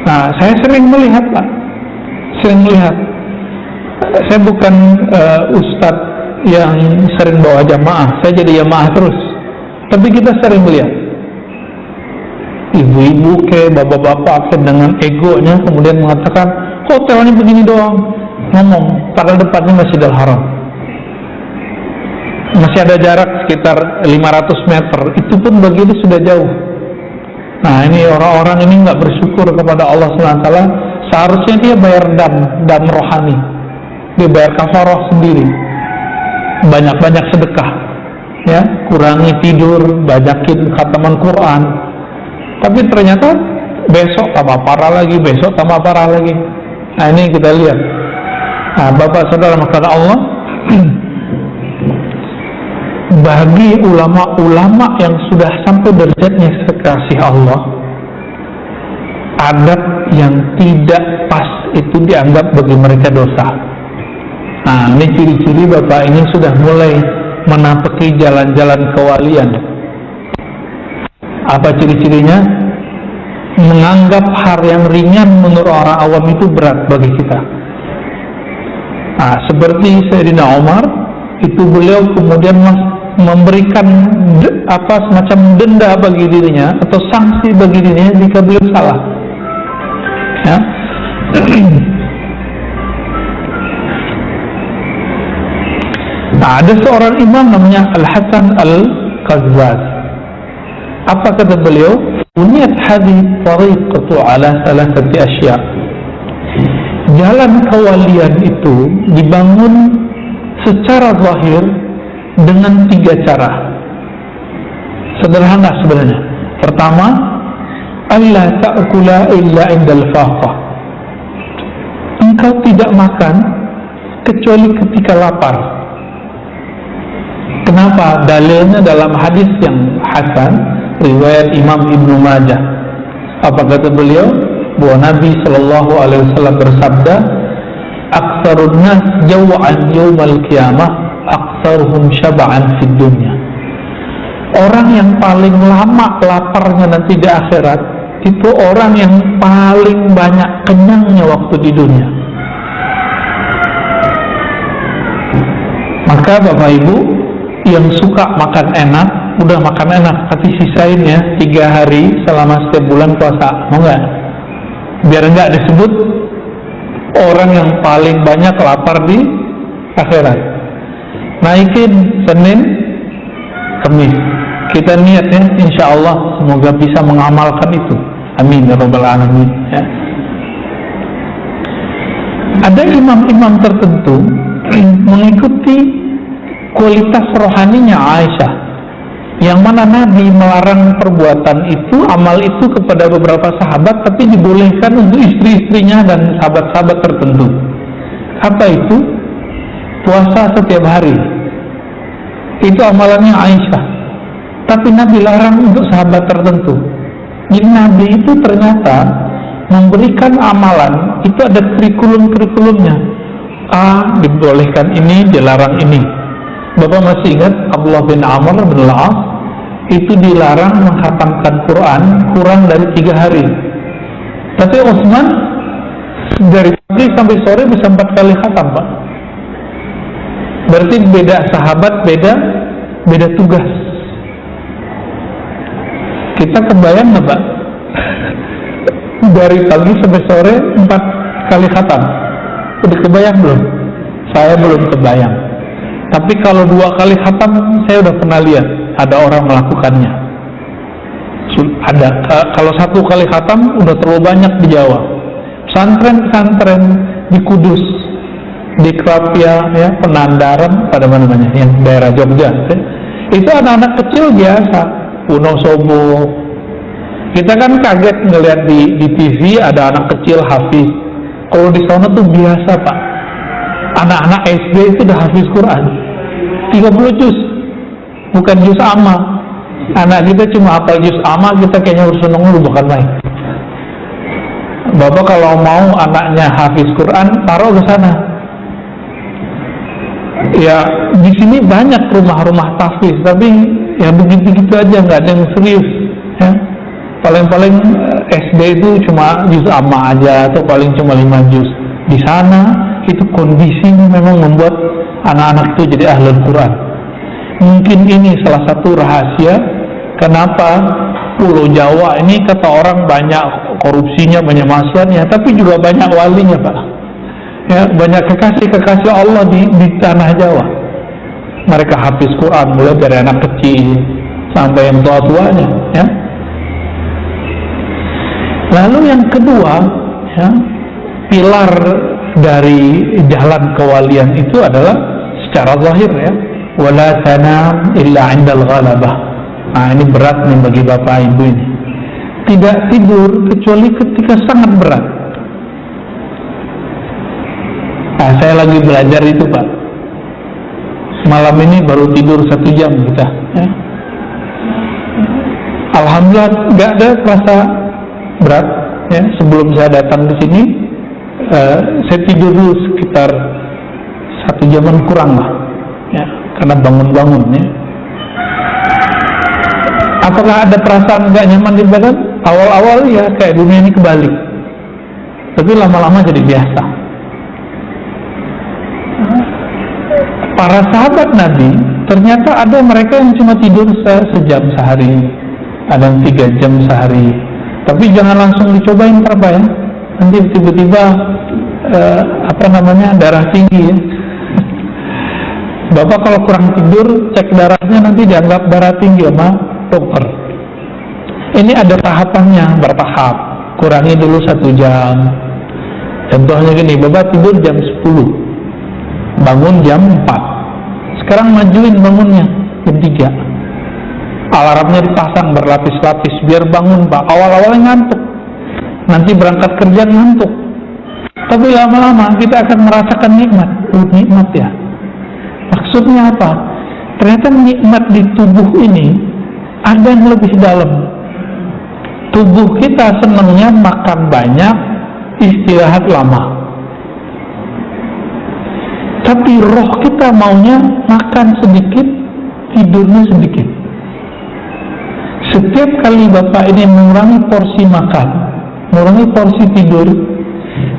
Nah, saya sering melihat, Pak, saya bukan ustadz yang sering bawa jamaah, saya jadi jamaah terus, tapi kita sering melihat ibu-ibu ke bapak-bapak dengan egonya kemudian mengatakan hotelnya begini doang, ngomong padahal depannya Masjidil Haram, masih ada jarak sekitar 500 meter, itu pun begitu sudah jauh. Nah, ini orang-orang ini nggak bersyukur kepada Allah SWT. Seharusnya dia bayar dam rohani, dia bayar kafarah sendiri, banyak-banyak sedekah, ya, kurangi tidur, banyakin khataman Quran. Tapi ternyata besok tambah parah lagi, besok tambah parah lagi. Nah, ini kita lihat. Nah, Bapak Saudara makanan Allah, bagi ulama-ulama yang sudah sampai derajatnya sekasih Allah, adab yang tidak pas itu dianggap bagi mereka dosa. Nah, ini ciri-ciri Bapak ini sudah mulai menapaki jalan-jalan kewalian. Apa ciri-cirinya? Menganggap hal yang ringan menurut orang awam itu berat bagi kita. Nah, seperti Sayyidina Umar, itu beliau kemudian memberikan semacam denda bagi dirinya atau sanksi bagi dirinya jika beliau salah, ya. Nah, ada seorang imam namanya Al-Hasan Al-Qazzaz. Apa kata beliau? Buniyat hadhihi tariqatu ala thalathati asya'. Jalan kewalian itu dibangun secara zahir dengan 3 cara. Sederhana sebenarnya. Pertama, alla ta'kula illa indal faqah. Engkau tidak makan kecuali ketika lapar. Kenapa? Dalilnya dalam hadis yang hasan riwayat Imam Ibnu Majah. Apa kata beliau? Bahwa Nabi Shallallahu Alaihi Wasallam bersabda, "Aktsarun nas jaw'an yaumal qiyamah, aktsaruhum syab'an fid dunya." Orang yang paling lama laparnya nanti di akhirat itu orang yang paling banyak kenyangnya waktu di dunia. Maka Bapak Ibu yang suka makan enak, udah makan enak, tapi sisain ya 3 hari selama setiap bulan puasa, mau nggak? Biar nggak disebut orang yang paling banyak lapar di akhirat. Naikin Senin, Kamis. Kita niat ya, insya Allah semoga bisa mengamalkan itu. Amin ya rabbal alamin. Ya. Ada imam-imam tertentu mengikuti kualitas rohaninya Aisyah, yang mana Nabi melarang perbuatan itu, amal itu kepada beberapa sahabat, tapi dibolehkan untuk istri-istrinya dan sahabat-sahabat tertentu. Apa itu? Puasa setiap hari. Itu amalannya Aisyah. Tapi Nabi larang untuk sahabat tertentu. Jadi Nabi itu ternyata memberikan amalan, itu ada kurikulum-kurikulumnya. A, dibolehkan ini, dilarang ini. Bapak masih ingat Abdullah bin Amr bin Al-As itu dilarang menghatamkan Quran kurang dari 3 hari. Tapi Utsman dari pagi sampai sore bisa 4 kali khatam, Pak. Berarti beda sahabat, beda tugas. Kita kebayang nggak, Pak? Dari pagi sampai sore 4 kali khatam. Udah kebayang belum? Saya belum kebayang. Tapi kalau 2 kali khatam saya udah pernah lihat ada orang melakukannya. Ada. Kalau 1 kali khatam udah terlalu banyak di Jawa. Pesantren-pesantren di Kudus, di Krapia, ya, Penandaran, pada mana namanya, yang daerah Jogja, ya. Itu anak-anak kecil biasa, Wonosobo. Kita kan kaget ngelihat di TV ada anak kecil hafiz. Kalau di sana tuh biasa, Pak. Anak-anak SD itu udah hafiz Quran 30 juz, bukan juz amma. Anak kita cuma hafal juz amma, kita kayaknya harus seneng dulu, bukan main. Bapak kalau mau anaknya hafiz Quran, taruh ke sana. Ya di sini banyak rumah-rumah tahfiz, tapi ya begitu-begitu aja, nggak ada yang serius. Ya. Paling-paling SD itu cuma juz amma aja, atau paling cuma 5 juz. Di sana itu kondisinya memang membuat anak-anak itu jadi ahlul Quran. Mungkin ini salah satu rahasia kenapa Pulau Jawa ini kata orang banyak korupsinya, banyak maksiatnya, tapi juga banyak walinya, Pak. Ya, banyak kekasih-kekasih Allah di tanah Jawa. Mereka hafiz Quran mulai dari anak kecil sampai yang tua-tuanya, ya. Lalu yang kedua, ya, pilar dari jalan kewalian itu adalah secara zahir, ya, wala tanam illa 'indal ghalabah. Nah, ini berat nih bagi bapak ibu ini. Tidak tidur kecuali ketika sangat berat. Nah, saya lagi belajar itu, Pak. Malam ini baru tidur 1 jam kita, ya. Alhamdulillah nggak ada rasa berat, ya. Sebelum saya datang ke sini, saya tidur dulu sekitar 1 jaman kurang lah, ya, karena bangun-bangun, ya. Apakah ada perasaan nggak nyaman di badan? Awal-awal ya kayak dunia ini kebalik, tapi lama-lama jadi biasa. Para sahabat Nabi ternyata ada mereka yang cuma tidur sejam sehari, ada yang 3 jam sehari. Tapi jangan langsung dicobain, Pak, ya. Nanti tiba-tiba darah tinggi, ya. Bapak kalau kurang tidur cek darahnya, nanti dianggap darah tinggi sama dokter. Ini ada tahapannya, bertahap. Kurangi dulu 1 jam. Contohnya gini, Bapak tidur jam 10, bangun jam 4. Sekarang majuin bangunnya jam 3. Alarmnya dipasang berlapis-lapis biar bangun, Pak. Awal-awalnya ngantuk, nanti berangkat kerja ngantuk, tapi lama-lama kita akan merasakan nikmat. Nikmat, ya. Maksudnya apa? Ternyata nikmat di tubuh ini ada yang lebih dalam. Tubuh kita senangnya makan banyak, istirahat lama. Tapi roh kita maunya makan sedikit, tidurnya sedikit. Setiap kali Bapak ini mengurangi porsi makan, mengurangi porsi tidur,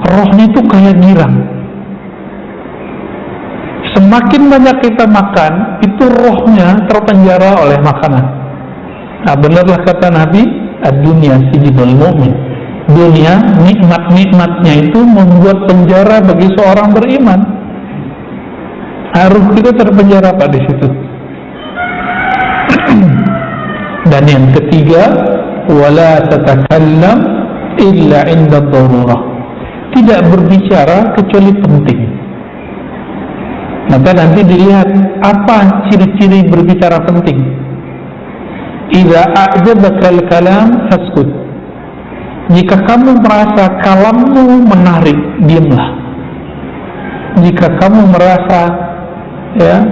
rohnya itu kayak girang. Semakin banyak kita makan, itu rohnya terpenjara oleh makanan. Nah, benarlah kata Nabi, ad-dunya sijnul mu'min. Dunia, nikmat-nikmatnya itu membuat penjara bagi seorang beriman. Harus kita terpenjara, Pak, di situ. Dan yang ketiga, wala tatakallam illa 'inda darurah. Tidak berbicara kecuali penting. Maka nanti dilihat apa ciri-ciri berbicara penting. Idza a'jabakal kalam faskut. Jika kamu merasa kalammu menarik, diamlah. Jika kamu merasa, ya,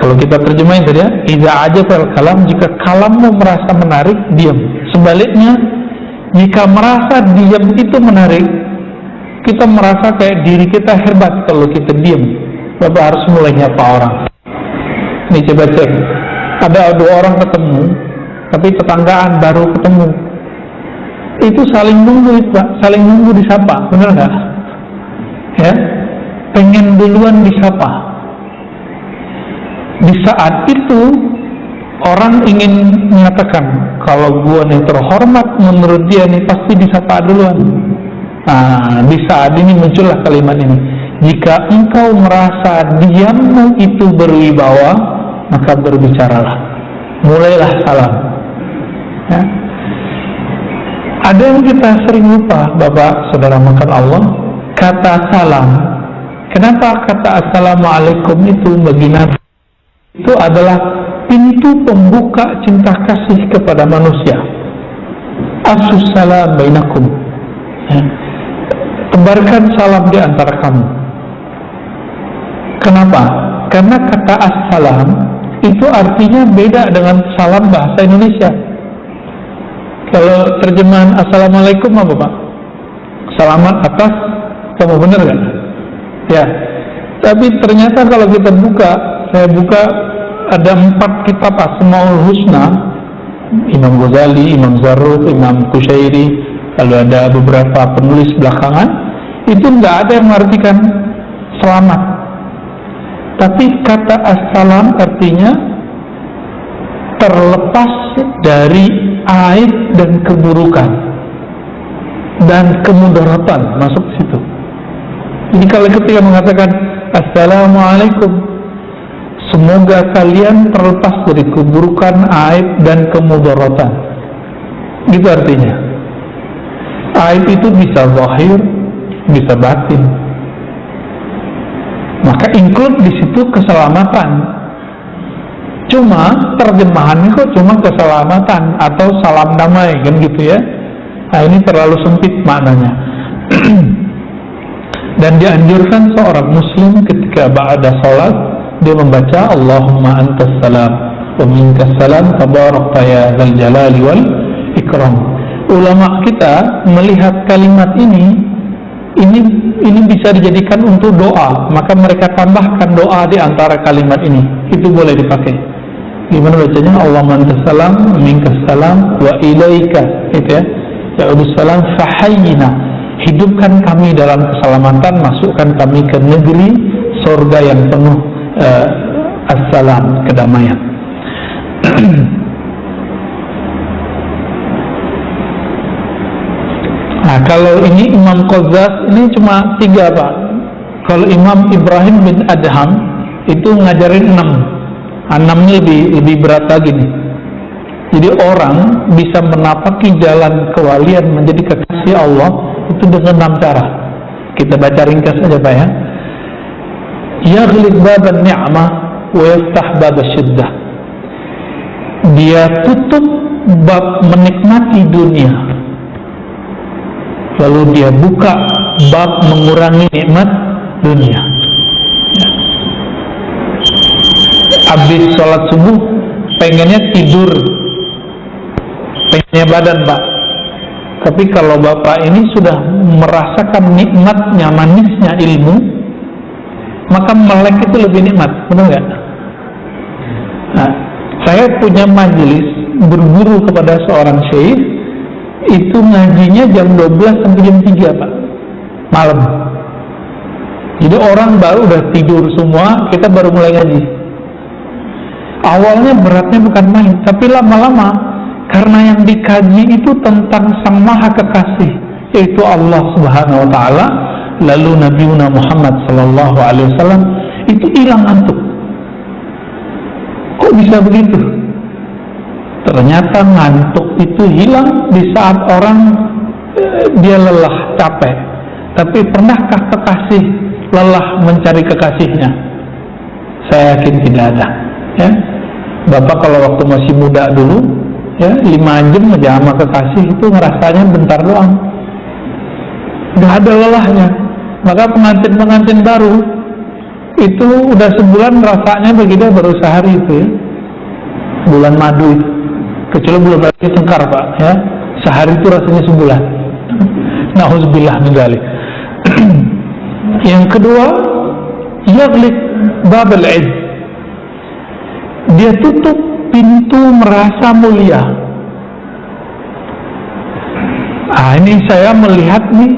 kalau kita terjemahin tadi, ya, idza a'jabakal kalam, jika kalammu merasa menarik, diam. Sebaliknya, jika merasa diam itu menarik, kita merasa kayak diri kita hebat kalau kita diam. Bapak harus mulai nyapa orang. Ini coba cek. Ada 2 orang ketemu, tapi tetanggaan baru ketemu. Itu saling nunggu, Pak. Saling nunggu disapa, benar nggak? Ya, pengen duluan disapa. Di saat itu orang ingin mengatakan, kalau gua nih terhormat, menurut dia nih pasti disapa duluan. Nah, di saat ini muncullah kalimat ini. Jika engkau merasa diammu itu berwibawa, maka berbicaralah. Mulailah salam. Ya. Ada yang kita sering lupa, Bapak, Saudara makan Allah, kata salam. Kenapa kata assalamualaikum itu bagi Nabi itu adalah pintu pembuka cinta kasih kepada manusia. Afsus salam bainakum. Ya. Tebarkan salam di antara kamu. Kenapa? Karena kata assalam itu artinya beda dengan salam bahasa Indonesia. Kalau terjemahan Assalamualaikum apa Pak? Selamat atas, kamu benar kan? Ya. Tapi ternyata kalau kita buka, saya buka ada 4 kitab Asmaul Husna, Imam Ghazali, Imam Zarruq, Imam Qushairi, lalu ada beberapa penulis belakangan, itu nggak ada yang mengartikan selamat. Tapi kata assalam artinya terlepas dari aib dan keburukan dan kemudaratan, masuk ke situ. Jadi kalau ketika mengatakan Assalamualaikum, semoga kalian terlepas dari keburukan, aib dan kemudaratan. Itu artinya. Aib itu bisa zahir, bisa batin. Maka include di situ keselamatan. Cuma terjemahannya kok cuma keselamatan atau salam damai kan gitu ya. Nah ini terlalu sempit maknanya. Dan dianjurkan seorang muslim ketika ba'da salat dia membaca Allahumma antas salam wa minkas salam tabarakta ya dzal jalali wal ikram. Ulama kita melihat kalimat ini bisa dijadikan untuk doa, maka mereka tambahkan doa di antara kalimat ini. Itu boleh dipakai. Gimana bacanya? Allahumma antas salam wa minkas salam wa ilaika, gitu ya. Ya'udus salam fahayyina, hidupkan kami dalam keselamatan, masukkan kami ke negeri surga yang penuh assalam, kedamaian. Nah, kalau ini Imam Qazzaz ini cuma 3 Pak. Kalau Imam Ibrahim bin Adham itu ngajarin 6. 6-nya lebih berat lagi nih. Jadi orang bisa menapaki jalan kewalian menjadi kekasih Allah itu dengan 6 cara. Kita baca ringkas saja Pak ya. Yaghlib baban ni'mah wa yaftah bab syiddah. Dia tutup bab menikmati dunia, lalu dia buka bab mengurangi nikmat dunia. Habis sholat subuh pengennya tidur, pengennya badan Pak. Tapi kalau Bapak ini sudah merasakan nikmatnya, manisnya ilmu, maka melek itu lebih nikmat, benar nggak? Nah, saya punya majelis berguru kepada seorang syekh, itu ngajinya jam 12 sampai jam 3 Pak, malam. Jadi orang baru udah tidur semua, kita baru mulai ngaji. Awalnya beratnya bukan main, tapi lama-lama karena yang dikaji itu tentang Sang Maha Kekasih, yaitu Allah Subhanahu wa Ta'ala, lalu Nabi Muhammad Sallallahu Alaihi Wasallam, itu hilang ngantuk. Kok bisa begitu? Ternyata ngantuk itu hilang di saat orang dia lelah, capek. Tapi pernahkah kekasih lelah mencari kekasihnya? Saya yakin tidak ada. Ya, Bapak kalau waktu masih muda dulu, ya 5 jam aja sama kekasih itu ngerasanya bentar doang, nggak ada lelahnya. Maka pengantin baru itu udah sebulan rasanya begitu, baru sehari itu ya, bulan madu itu. Kecuali belum lagi tengkar Pak ya, sehari itu rasanya sebulan. Nauzubillah min dzalik. Yang kedua, yaghlib babal ilm, dia tutup pintu merasa mulia. Nah ini saya melihat nih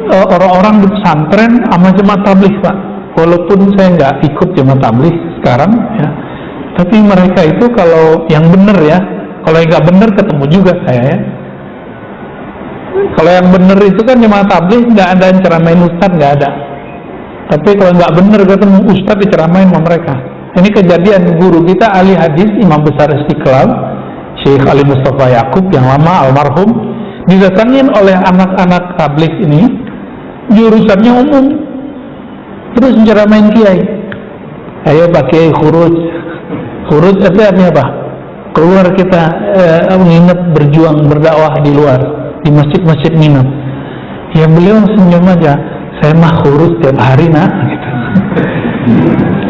orang-orang di pesantren sama jemaah tabligh Pak, walaupun saya nggak ikut jemaah tabligh sekarang ya, tapi mereka itu kalau yang benar ya, kalau yang nggak benar ketemu juga saya ya. Kalau yang benar itu kan jemaah tabligh nggak ada yang ceramain ustadz, nggak ada. Tapi kalau nggak benar ketemu ustadz diceramain sama mereka. Ini kejadian guru kita ahli hadis Imam Besar Istiqlal Syekh Ali Mustafa Yaqub yang lama almarhum, didatangin oleh anak-anak tabligh ini, jurusannya umum, terus menceramain kiai. Ayo pakai khuruj itu artinya apa? Keluar kita menginap, berjuang, berdakwah di luar, di masjid-masjid minat. Ya beliau senyum aja, saya mah khuruj tiap hari nak gitu.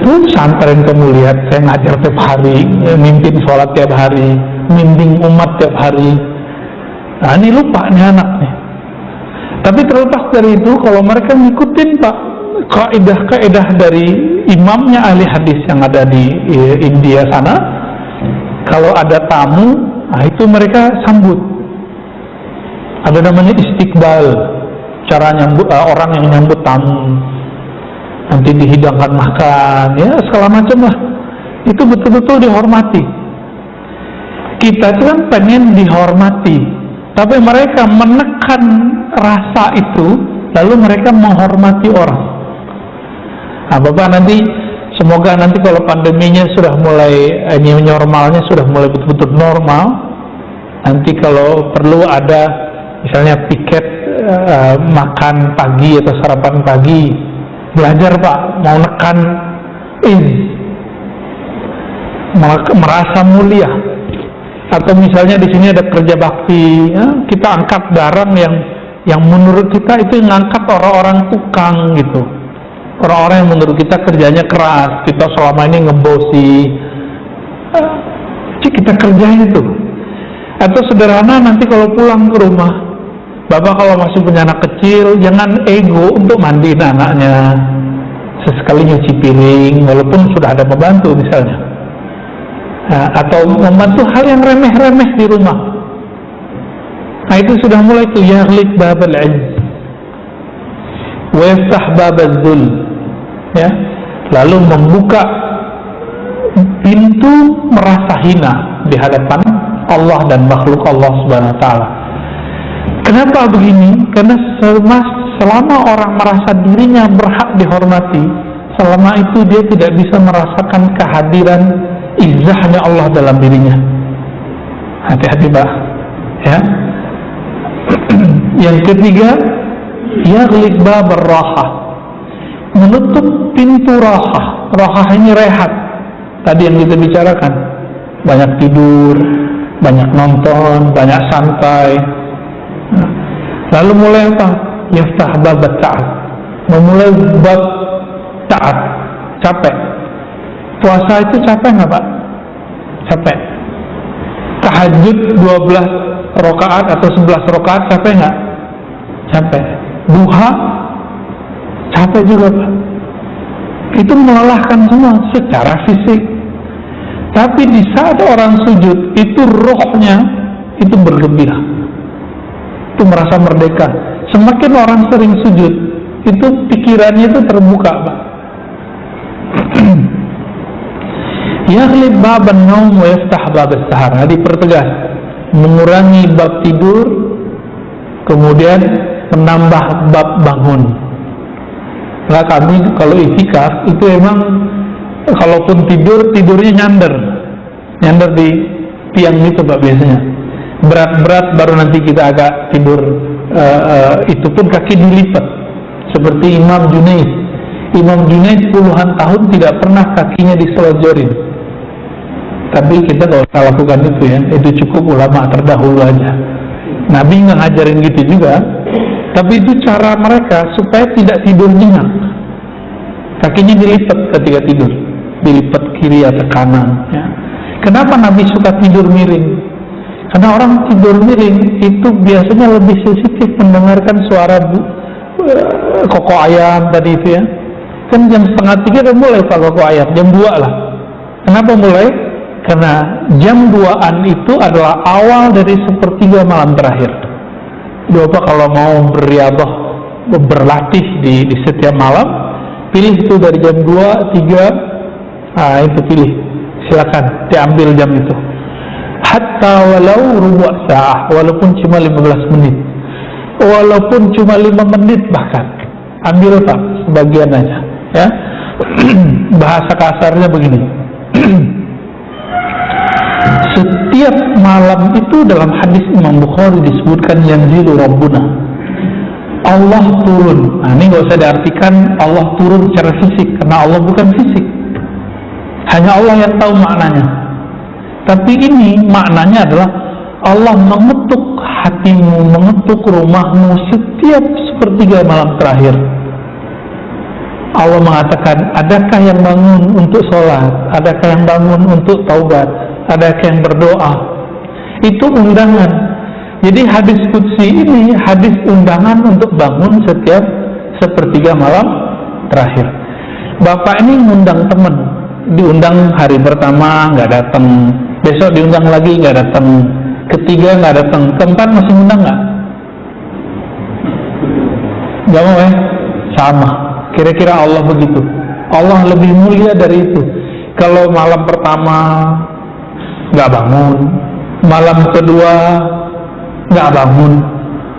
Tuh pesantren kamu lihat, saya ngajar tiap hari, mimpin sholat tiap hari, mimpin umat tiap hari. Nah ini lupa nih anak nih. Tapi terlepas dari itu, kalau mereka ngikutin Pak kaidah-kaidah dari imamnya ahli hadis yang ada di India sana, kalau ada tamu, nah itu mereka sambut. Ada namanya istiqbal, cara nyambut orang yang nyambut tamu. Nanti dihidangkan makan, ya segala macam lah. Itu betul-betul dihormati. Kita itu kan pengen dihormati, tapi mereka menekan rasa itu, lalu mereka menghormati orang. Nah, Bapak nanti, semoga nanti kalau pandeminya sudah mulai, normalnya sudah mulai betul-betul normal, nanti kalau perlu ada misalnya piket makan pagi atau sarapan pagi, belajar Pak, mau nekan merasa mulia. Atau misalnya di sini ada kerja bakti, ya, kita angkat barang yang menurut kita itu ngangkat orang-orang tukang gitu, orang-orang yang menurut kita kerjanya keras, kita selama ini ngebosi, kita kerjain itu. Atau sederhana, nanti kalau pulang ke rumah, Bapak kalau masih punya anak kecil, jangan ego untuk mandiin anaknya, sesekali nyuci piring walaupun sudah ada pembantu misalnya. Nah, atau membantu hal yang remeh-remeh di rumah. Nah itu sudah mulai tuh yaghliq babal izz wa yaftah babaz zul, ya, lalu membuka pintu merasa hina di hadapan Allah dan makhluk Allah Subhanahu wa taala. Kenapa begini? Karena selama orang merasa dirinya berhak dihormati, selama itu dia tidak bisa merasakan kehadiran izzahnya Allah dalam dirinya. Hati-hati Pak, ya. Yang ketiga, yaghliq babar rahah, menutup pintu rahah. Rahah ini rehat, tadi yang kita bicarakan, banyak tidur, banyak nonton, banyak santai. Lalu mulai apa? Yaftah babat ta'at, memulai bab taat. Capek. Puasa itu capek nggak Pak? Capek. Tahajud 12 rakaat atau 11 rakaat capek nggak? Capek. Duha capek juga Pak. Itu melelahkan semua secara fisik. Tapi di saat orang sujud, itu rohnya itu bergembira, itu merasa merdeka. Semakin orang sering sujud, itu pikirannya itu terbuka Pak. Yaghlib baban naum wa yaftah babas sahar. Dipertegas, mengurangi bab tidur, kemudian menambah bab bangun. Nah kami kalau itikaf itu emang kalaupun tidurnya nyander di tiang itu Pak biasanya. Berat-berat baru nanti kita agak tidur, itu pun kaki dilipat. Seperti Imam Junaid. Imam Junaid puluhan tahun tidak pernah kakinya diselojorin. Tapi kita nggak usah lakukan itu ya, itu cukup ulama terdahulu aja. Nabi nggak ngajarin gitu juga, tapi itu cara mereka supaya tidak tidur nyenyak. Kakinya dilipat ketika tidur, dilipat kiri atau kanan. Ya. Kenapa Nabi suka tidur miring? Karena orang tidur miring itu biasanya lebih sensitif mendengarkan suara koko ayam tadi itu ya. Kan jam 2:30 udah mulai Pak koko ayam, jam 2 lah. Kenapa mulai? Karena jam 2-an itu adalah awal dari 1/3 malam terakhir. Bapak kalau mau beriadah, berlatih di setiap malam, pilih itu dari jam 2, 3, itu pilih, silakan diambil jam itu. Hatta walau rubu' sa'ah, walaupun cuma 15 menit, walaupun cuma 5 menit bahkan, ambil Pak sebagian aja, ya. Bahasa kasarnya begini. Setiap malam itu dalam hadis Imam Bukhari disebutkan yanzilu Rabbuna, Allah turun. Nah ini nggak usah diartikan Allah turun secara fisik, karena Allah bukan fisik, hanya Allah yang tahu maknanya. Tapi ini maknanya adalah Allah mengetuk hatimu, mengetuk rumahmu setiap 1/3 malam terakhir. Allah mengatakan, adakah yang bangun untuk sholat, adakah yang bangun untuk taubat, adakah yang berdoa? Itu undangan. Jadi hadis qudsi ini hadis undangan untuk bangun setiap sepertiga malam terakhir. Bapak ini ngundang teman, diundang hari pertama nggak datang, besok diundang lagi nggak datang, ketiga nggak datang, keempat masih ngundang nggak? Nggak mau ya? Sama. Kira-kira Allah begitu. Allah lebih mulia dari itu. Kalau malam pertama nggak bangun, malam kedua nggak bangun,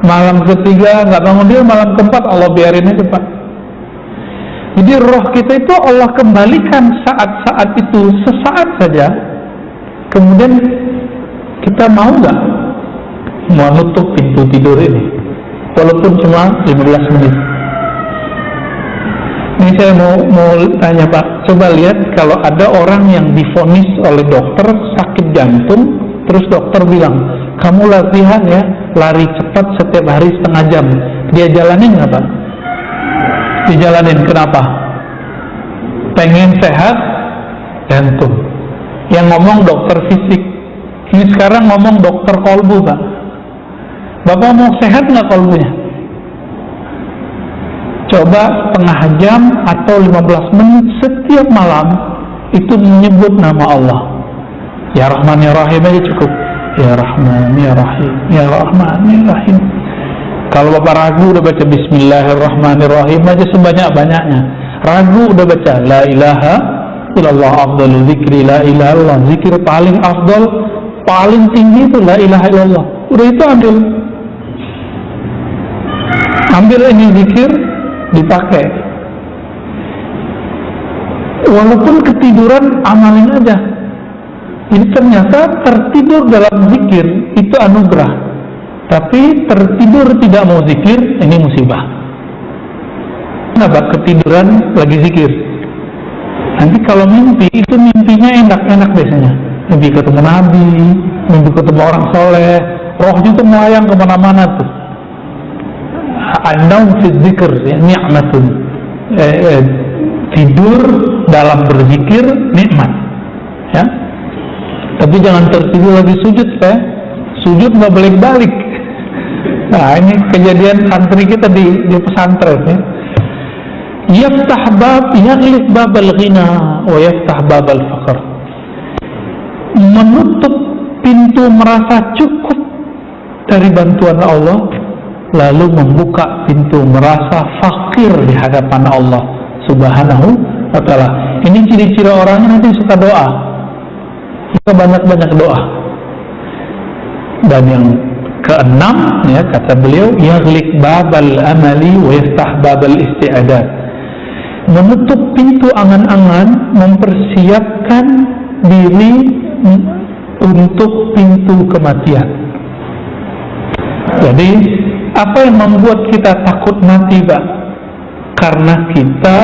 malam ketiga nggak bangun, dia malam keempat Allah biarin aja Pak. Jadi roh kita itu Allah kembalikan saat-saat itu, sesaat saja. Kemudian kita mau nggak menutup pintu tidur ini, walaupun cuma 15 menit. Ini saya mau tanya Pak, coba lihat kalau ada orang yang divonis oleh dokter sakit jantung, terus dokter bilang, kamu latihan ya, lari cepat setiap hari setengah jam. Dia jalanin nggak Pak? Dijalanin, kenapa? Pengen sehat jantung. Yang ngomong dokter fisik. Ini sekarang ngomong dokter kolbu Pak. Bapak mau sehat nggak kolbunya? Coba setengah jam atau 15 menit setiap malam itu menyebut nama Allah. Ya Rahman Ya Rahim aja cukup. Ya Rahman Ya Rahim, Ya Rahman Ya Rahim. Kalau Bapak ragu udah baca Bismillahirrahmanirrahim aja sebanyak-banyaknya. Ragu udah baca La ilaha illallah afdalu zikri, La ilaha illallah. Zikir paling afdal, paling tinggi itu La ilaha illallah. Udah itu ambil ini zikir, dipakai. Walaupun ketiduran, amalin aja. Jadi ternyata tertidur dalam zikir itu anugerah, tapi tertidur tidak mau zikir ini musibah. Kenapa? Ketiduran lagi zikir. Nanti kalau mimpi itu mimpinya enak-enak biasanya. Mimpi ketemu Nabi, mimpi ketemu orang soleh, rohnya itu melayang kemana-mana tuh. An-naum fi dzikr ni'matun. Tidur dalam berzikir nikmat. Ya. Tapi jangan tertidur lagi sujud ya. Sujud nggak balik-balik. Nah ini kejadian santri kita di pesantren ya. Yaftah bab, yaghliq babal ghina wa yaftah babal faqr. Menutup pintu merasa cukup dari bantuan Allah, lalu membuka pintu merasa fakir di hadapan Allah Subhanahu wa ta'ala. Ini ciri-ciri orangnya nanti suka doa. Kita banyak-banyak doa. Dan yang keenam ya kata beliau, yaghliq babal amali wa yaftah babal isti'adat. Menutup pintu angan-angan, mempersiapkan diri untuk pintu kematian. Jadi apa yang membuat kita takut mati Pak? Karena kita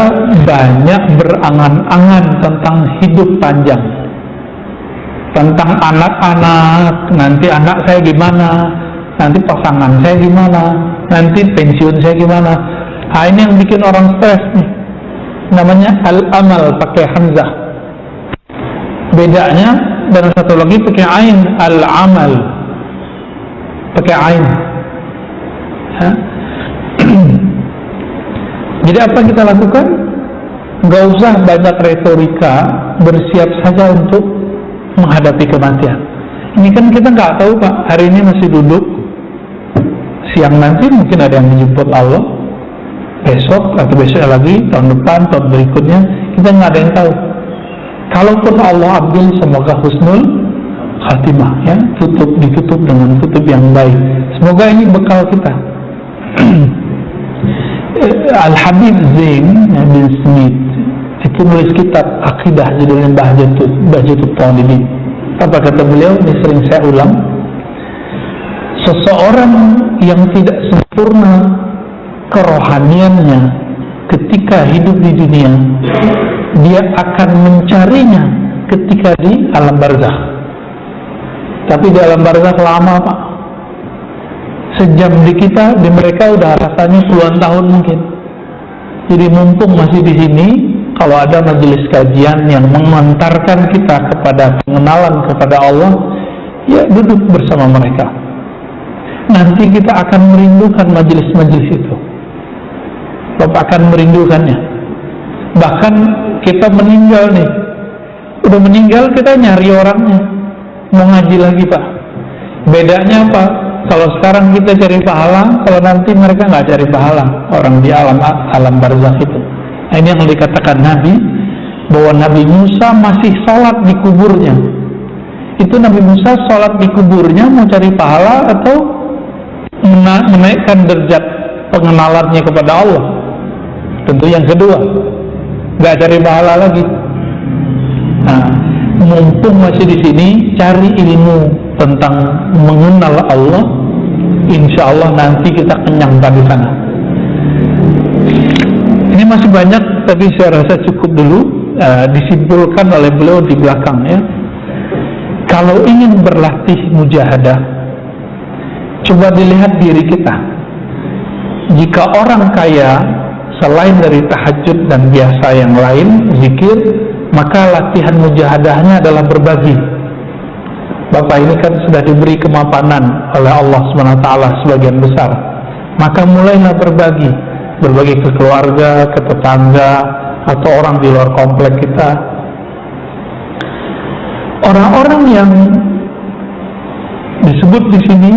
banyak berangan-angan tentang hidup panjang, tentang anak-anak, nanti anak saya gimana, nanti pasangan saya gimana, nanti pensiun saya gimana. Nah, ini yang bikin orang stres nih. Namanya al-amal pakai hamzah. Bedanya dan satu lagi pakai ain, al-amal pakai ain. Jadi apa kita lakukan? Gak usah banyak retorika, bersiap saja untuk menghadapi kematian. Ini kan kita nggak tahu Pak, hari ini masih duduk, siang nanti mungkin ada yang menjemput Allah, besok atau besok lagi, tahun depan, tahun berikutnya, kita nggak ada yang tahu. Kalaupun Allah ambil, semoga husnul khatimah ya, ditutup dengan tutup yang baik. Semoga ini bekal kita. Al-Habib Zain bin Smith itu nulis kitab akidah judulnya Bahjatut Talibin. Apa kata beliau? Ini sering saya ulang. Seseorang yang tidak sempurna kerohaniannya ketika hidup di dunia, dia akan mencarinya ketika di alam barzakh. Tapi di alam barzakh lama Pak. Sejam di kita, di mereka udah rasanya puluhan tahun mungkin. Jadi mumpung masih di sini, kalau ada majelis kajian yang mengantarkan kita kepada pengenalan kepada Allah, ya duduk bersama mereka. Nanti kita akan merindukan majelis-majelis itu. Bapak akan merindukannya. Bahkan kita meninggal nih, udah meninggal kita nyari orangnya, mau ngaji lagi Pak. Bedanya apa? Kalau sekarang kita cari pahala, kalau nanti mereka nggak cari pahala, orang di alam barzakh itu. Nah, ini yang dikatakan Nabi, bahwa Nabi Musa masih sholat di kuburnya. Itu Nabi Musa sholat di kuburnya mau cari pahala atau menaikkan derajat pengenalannya kepada Allah? Tentu yang kedua, nggak cari pahala lagi. Nah, mumpung masih di sini, cari ilmu tentang mengenal Allah. Insya Allah nanti kita kenyang di sana. Ini masih banyak, tapi saya rasa cukup dulu. Disimpulkan oleh beliau di belakang, ya. Kalau ingin berlatih mujahadah, coba dilihat diri kita. Jika orang kaya, selain dari tahajud dan biasa yang lain, zikir, maka latihan mujahadahnya adalah berbagi. Bapak ini kan sudah diberi kemapanan oleh Allah SWT sebagian besar, maka mulailah berbagi ke keluarga, ke tetangga, atau orang di luar komplek kita. Orang-orang yang disebut di sini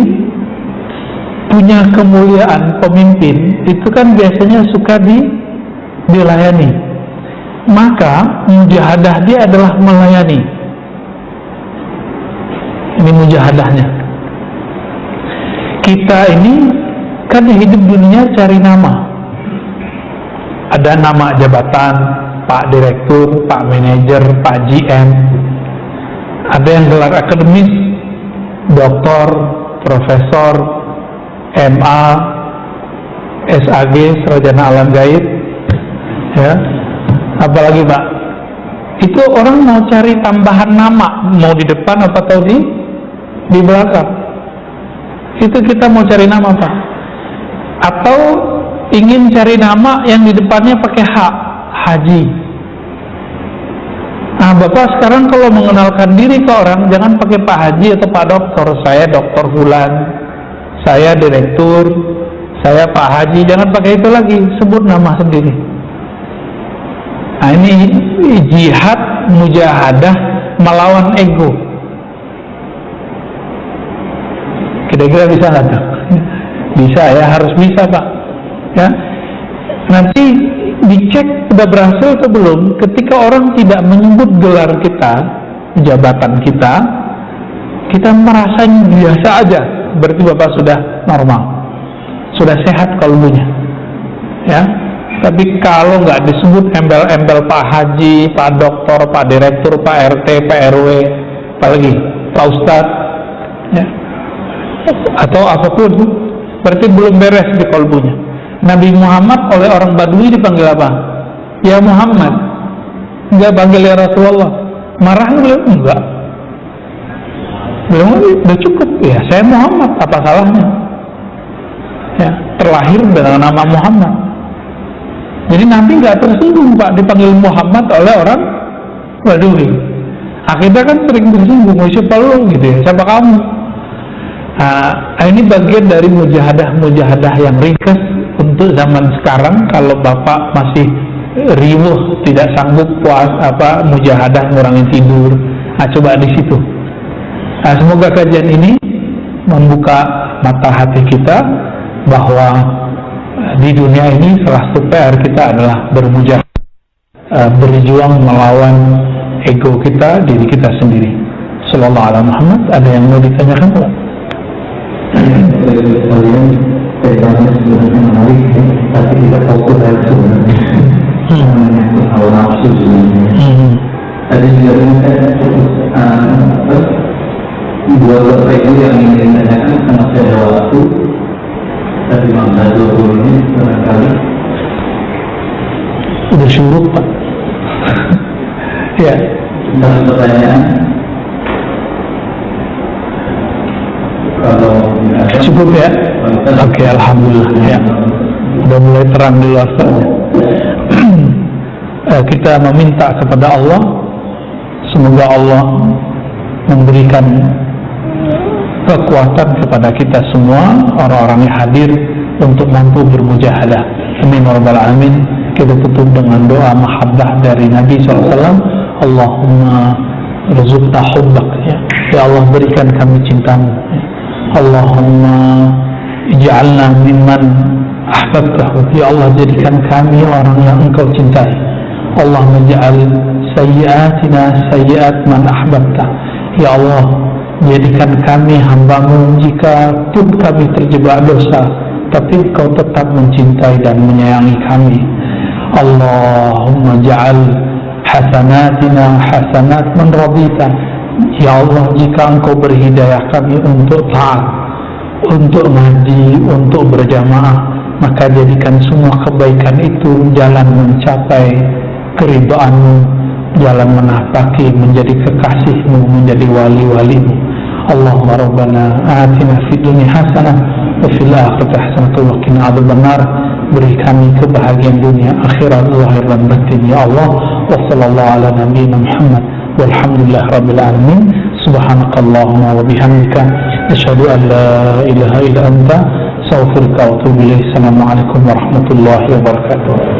punya kemuliaan pemimpin, itu kan biasanya suka dilayani. Maka mujahadah dia adalah melayani. Ini mujahadahnya. Kita ini kan hidup dunia cari nama. Ada nama jabatan, Pak Direktur, Pak Manajer, Pak GM. Ada yang gelar akademis, Doktor, Profesor, MA, SAG, Sarjana Alam Gaib, ya. Apalagi Pak, itu orang mau cari tambahan nama, mau di depan apa atau di belakang. Itu kita mau cari nama Pak, atau ingin cari nama yang di depannya pakai H, Haji. Nah Bapak sekarang kalau mengenalkan diri ke orang, jangan pakai Pak Haji atau Pak Doktor. Saya Dokter Fulan, saya Direktur, saya Pak Haji. Jangan pakai itu lagi, sebut nama sendiri. Nah ini jihad mujahadah melawan ego. Kira-kira bisa nggak tuh? Bisa ya, harus bisa Pak. Ya, nanti dicek sudah berhasil atau belum. Ketika orang tidak menyebut gelar kita, jabatan kita, kita merasanya biasa aja. Berarti Bapak sudah normal, sudah sehat kalbunya. Ya. Tapi kalau nggak disebut embel-embel Pak Haji, Pak Doktor, Pak Direktur, Pak RT, Pak RW, apalagi Pak Ustadz, ya, atau apapun, berarti belum beres di kalbunya. Nabi Muhammad oleh orang Badui dipanggil apa? Ya Muhammad. Nggak panggil ya Rasulullah. Marah beliau? Enggak. Beliau udah cukup. Ya saya Muhammad, apa salahnya? Ya, terlahir dengan nama Muhammad. Jadi Nabi nggak tersinggung Pak dipanggil Muhammad oleh orang Badui. Akhirnya kan sering tersinggung, siapa lu gitu ya, siapa kamu? Nah, ini bagian dari mujahadah yang ringkas untuk zaman sekarang. Kalau Bapak masih riuh, tidak sanggup mujahadah ngurangin tidur, nah coba di situ. Nah, semoga kajian ini membuka mata hati kita bahwa di dunia ini salah satu PR kita adalah berjuang melawan ego kita, diri kita sendiri. Sallallahu alaihi Muhammad. Ada yang mau ditanyakan Pak? Kalian temanya sebenarnya menarik, tapi tidak fokus dari sebenarnya menyangkut hawa nafsu sebenarnya. Tadi juga terus dua bapak ibu yang ingin ditanyakan karena saya ada waktu, tapi mangga 20 menit barangkali. Udah syuruk Pak. Ya. Tentang pertanyaan. Kalau cukup ya. Oke, alhamdulillah ya. Udah mulai terang di luar sana. kita meminta kepada Allah, semoga Allah memberikan kekuatan kepada kita semua orang-orang yang hadir untuk mampu bermujahadah. Amin ya rabbal alamin. Kita tutup dengan doa mahabbah dari Nabi SAW. Allahumma rizqna hubbak, ya Allah berikan kami cintamu, Allahumma ij'alna mimman ahbabtahu, ya Allah jadikan kami orang yang engkau cintai. Allahumma ij'al sayyi'atina sayyi'at man ahbabta, ya Allah jadikan kami hambamu jika pun kami terjebak dosa, tapi engkau tetap mencintai dan menyayangi kami. Allahumma ja'al hasanatina hasanat man radita, ya Allah jika engkau berhidayah kami untuk taat, untuk ngaji, untuk berjamaah, maka jadikan semua kebaikan itu jalan mencapai keridhaanmu, jalan menapaki menjadi kekasihmu, menjadi wali-walimu. Allahumma rabbana atina fid dunya hasanah wa fil akhirati hasanah wa qina adzabannar. Beri kami kebahagiaan dunia akhirat zahir dan batin, ya Allah. Wa sallallahu ala nabiyyina Muhammad walhamdulillah rabbil alamin. Subhanakallahumma wa bihamdika asyhadu an la ilaha illa anta astaghfiruka wa atubu ilaik. Assalamualaikum warahmatullahi wabarakatuh.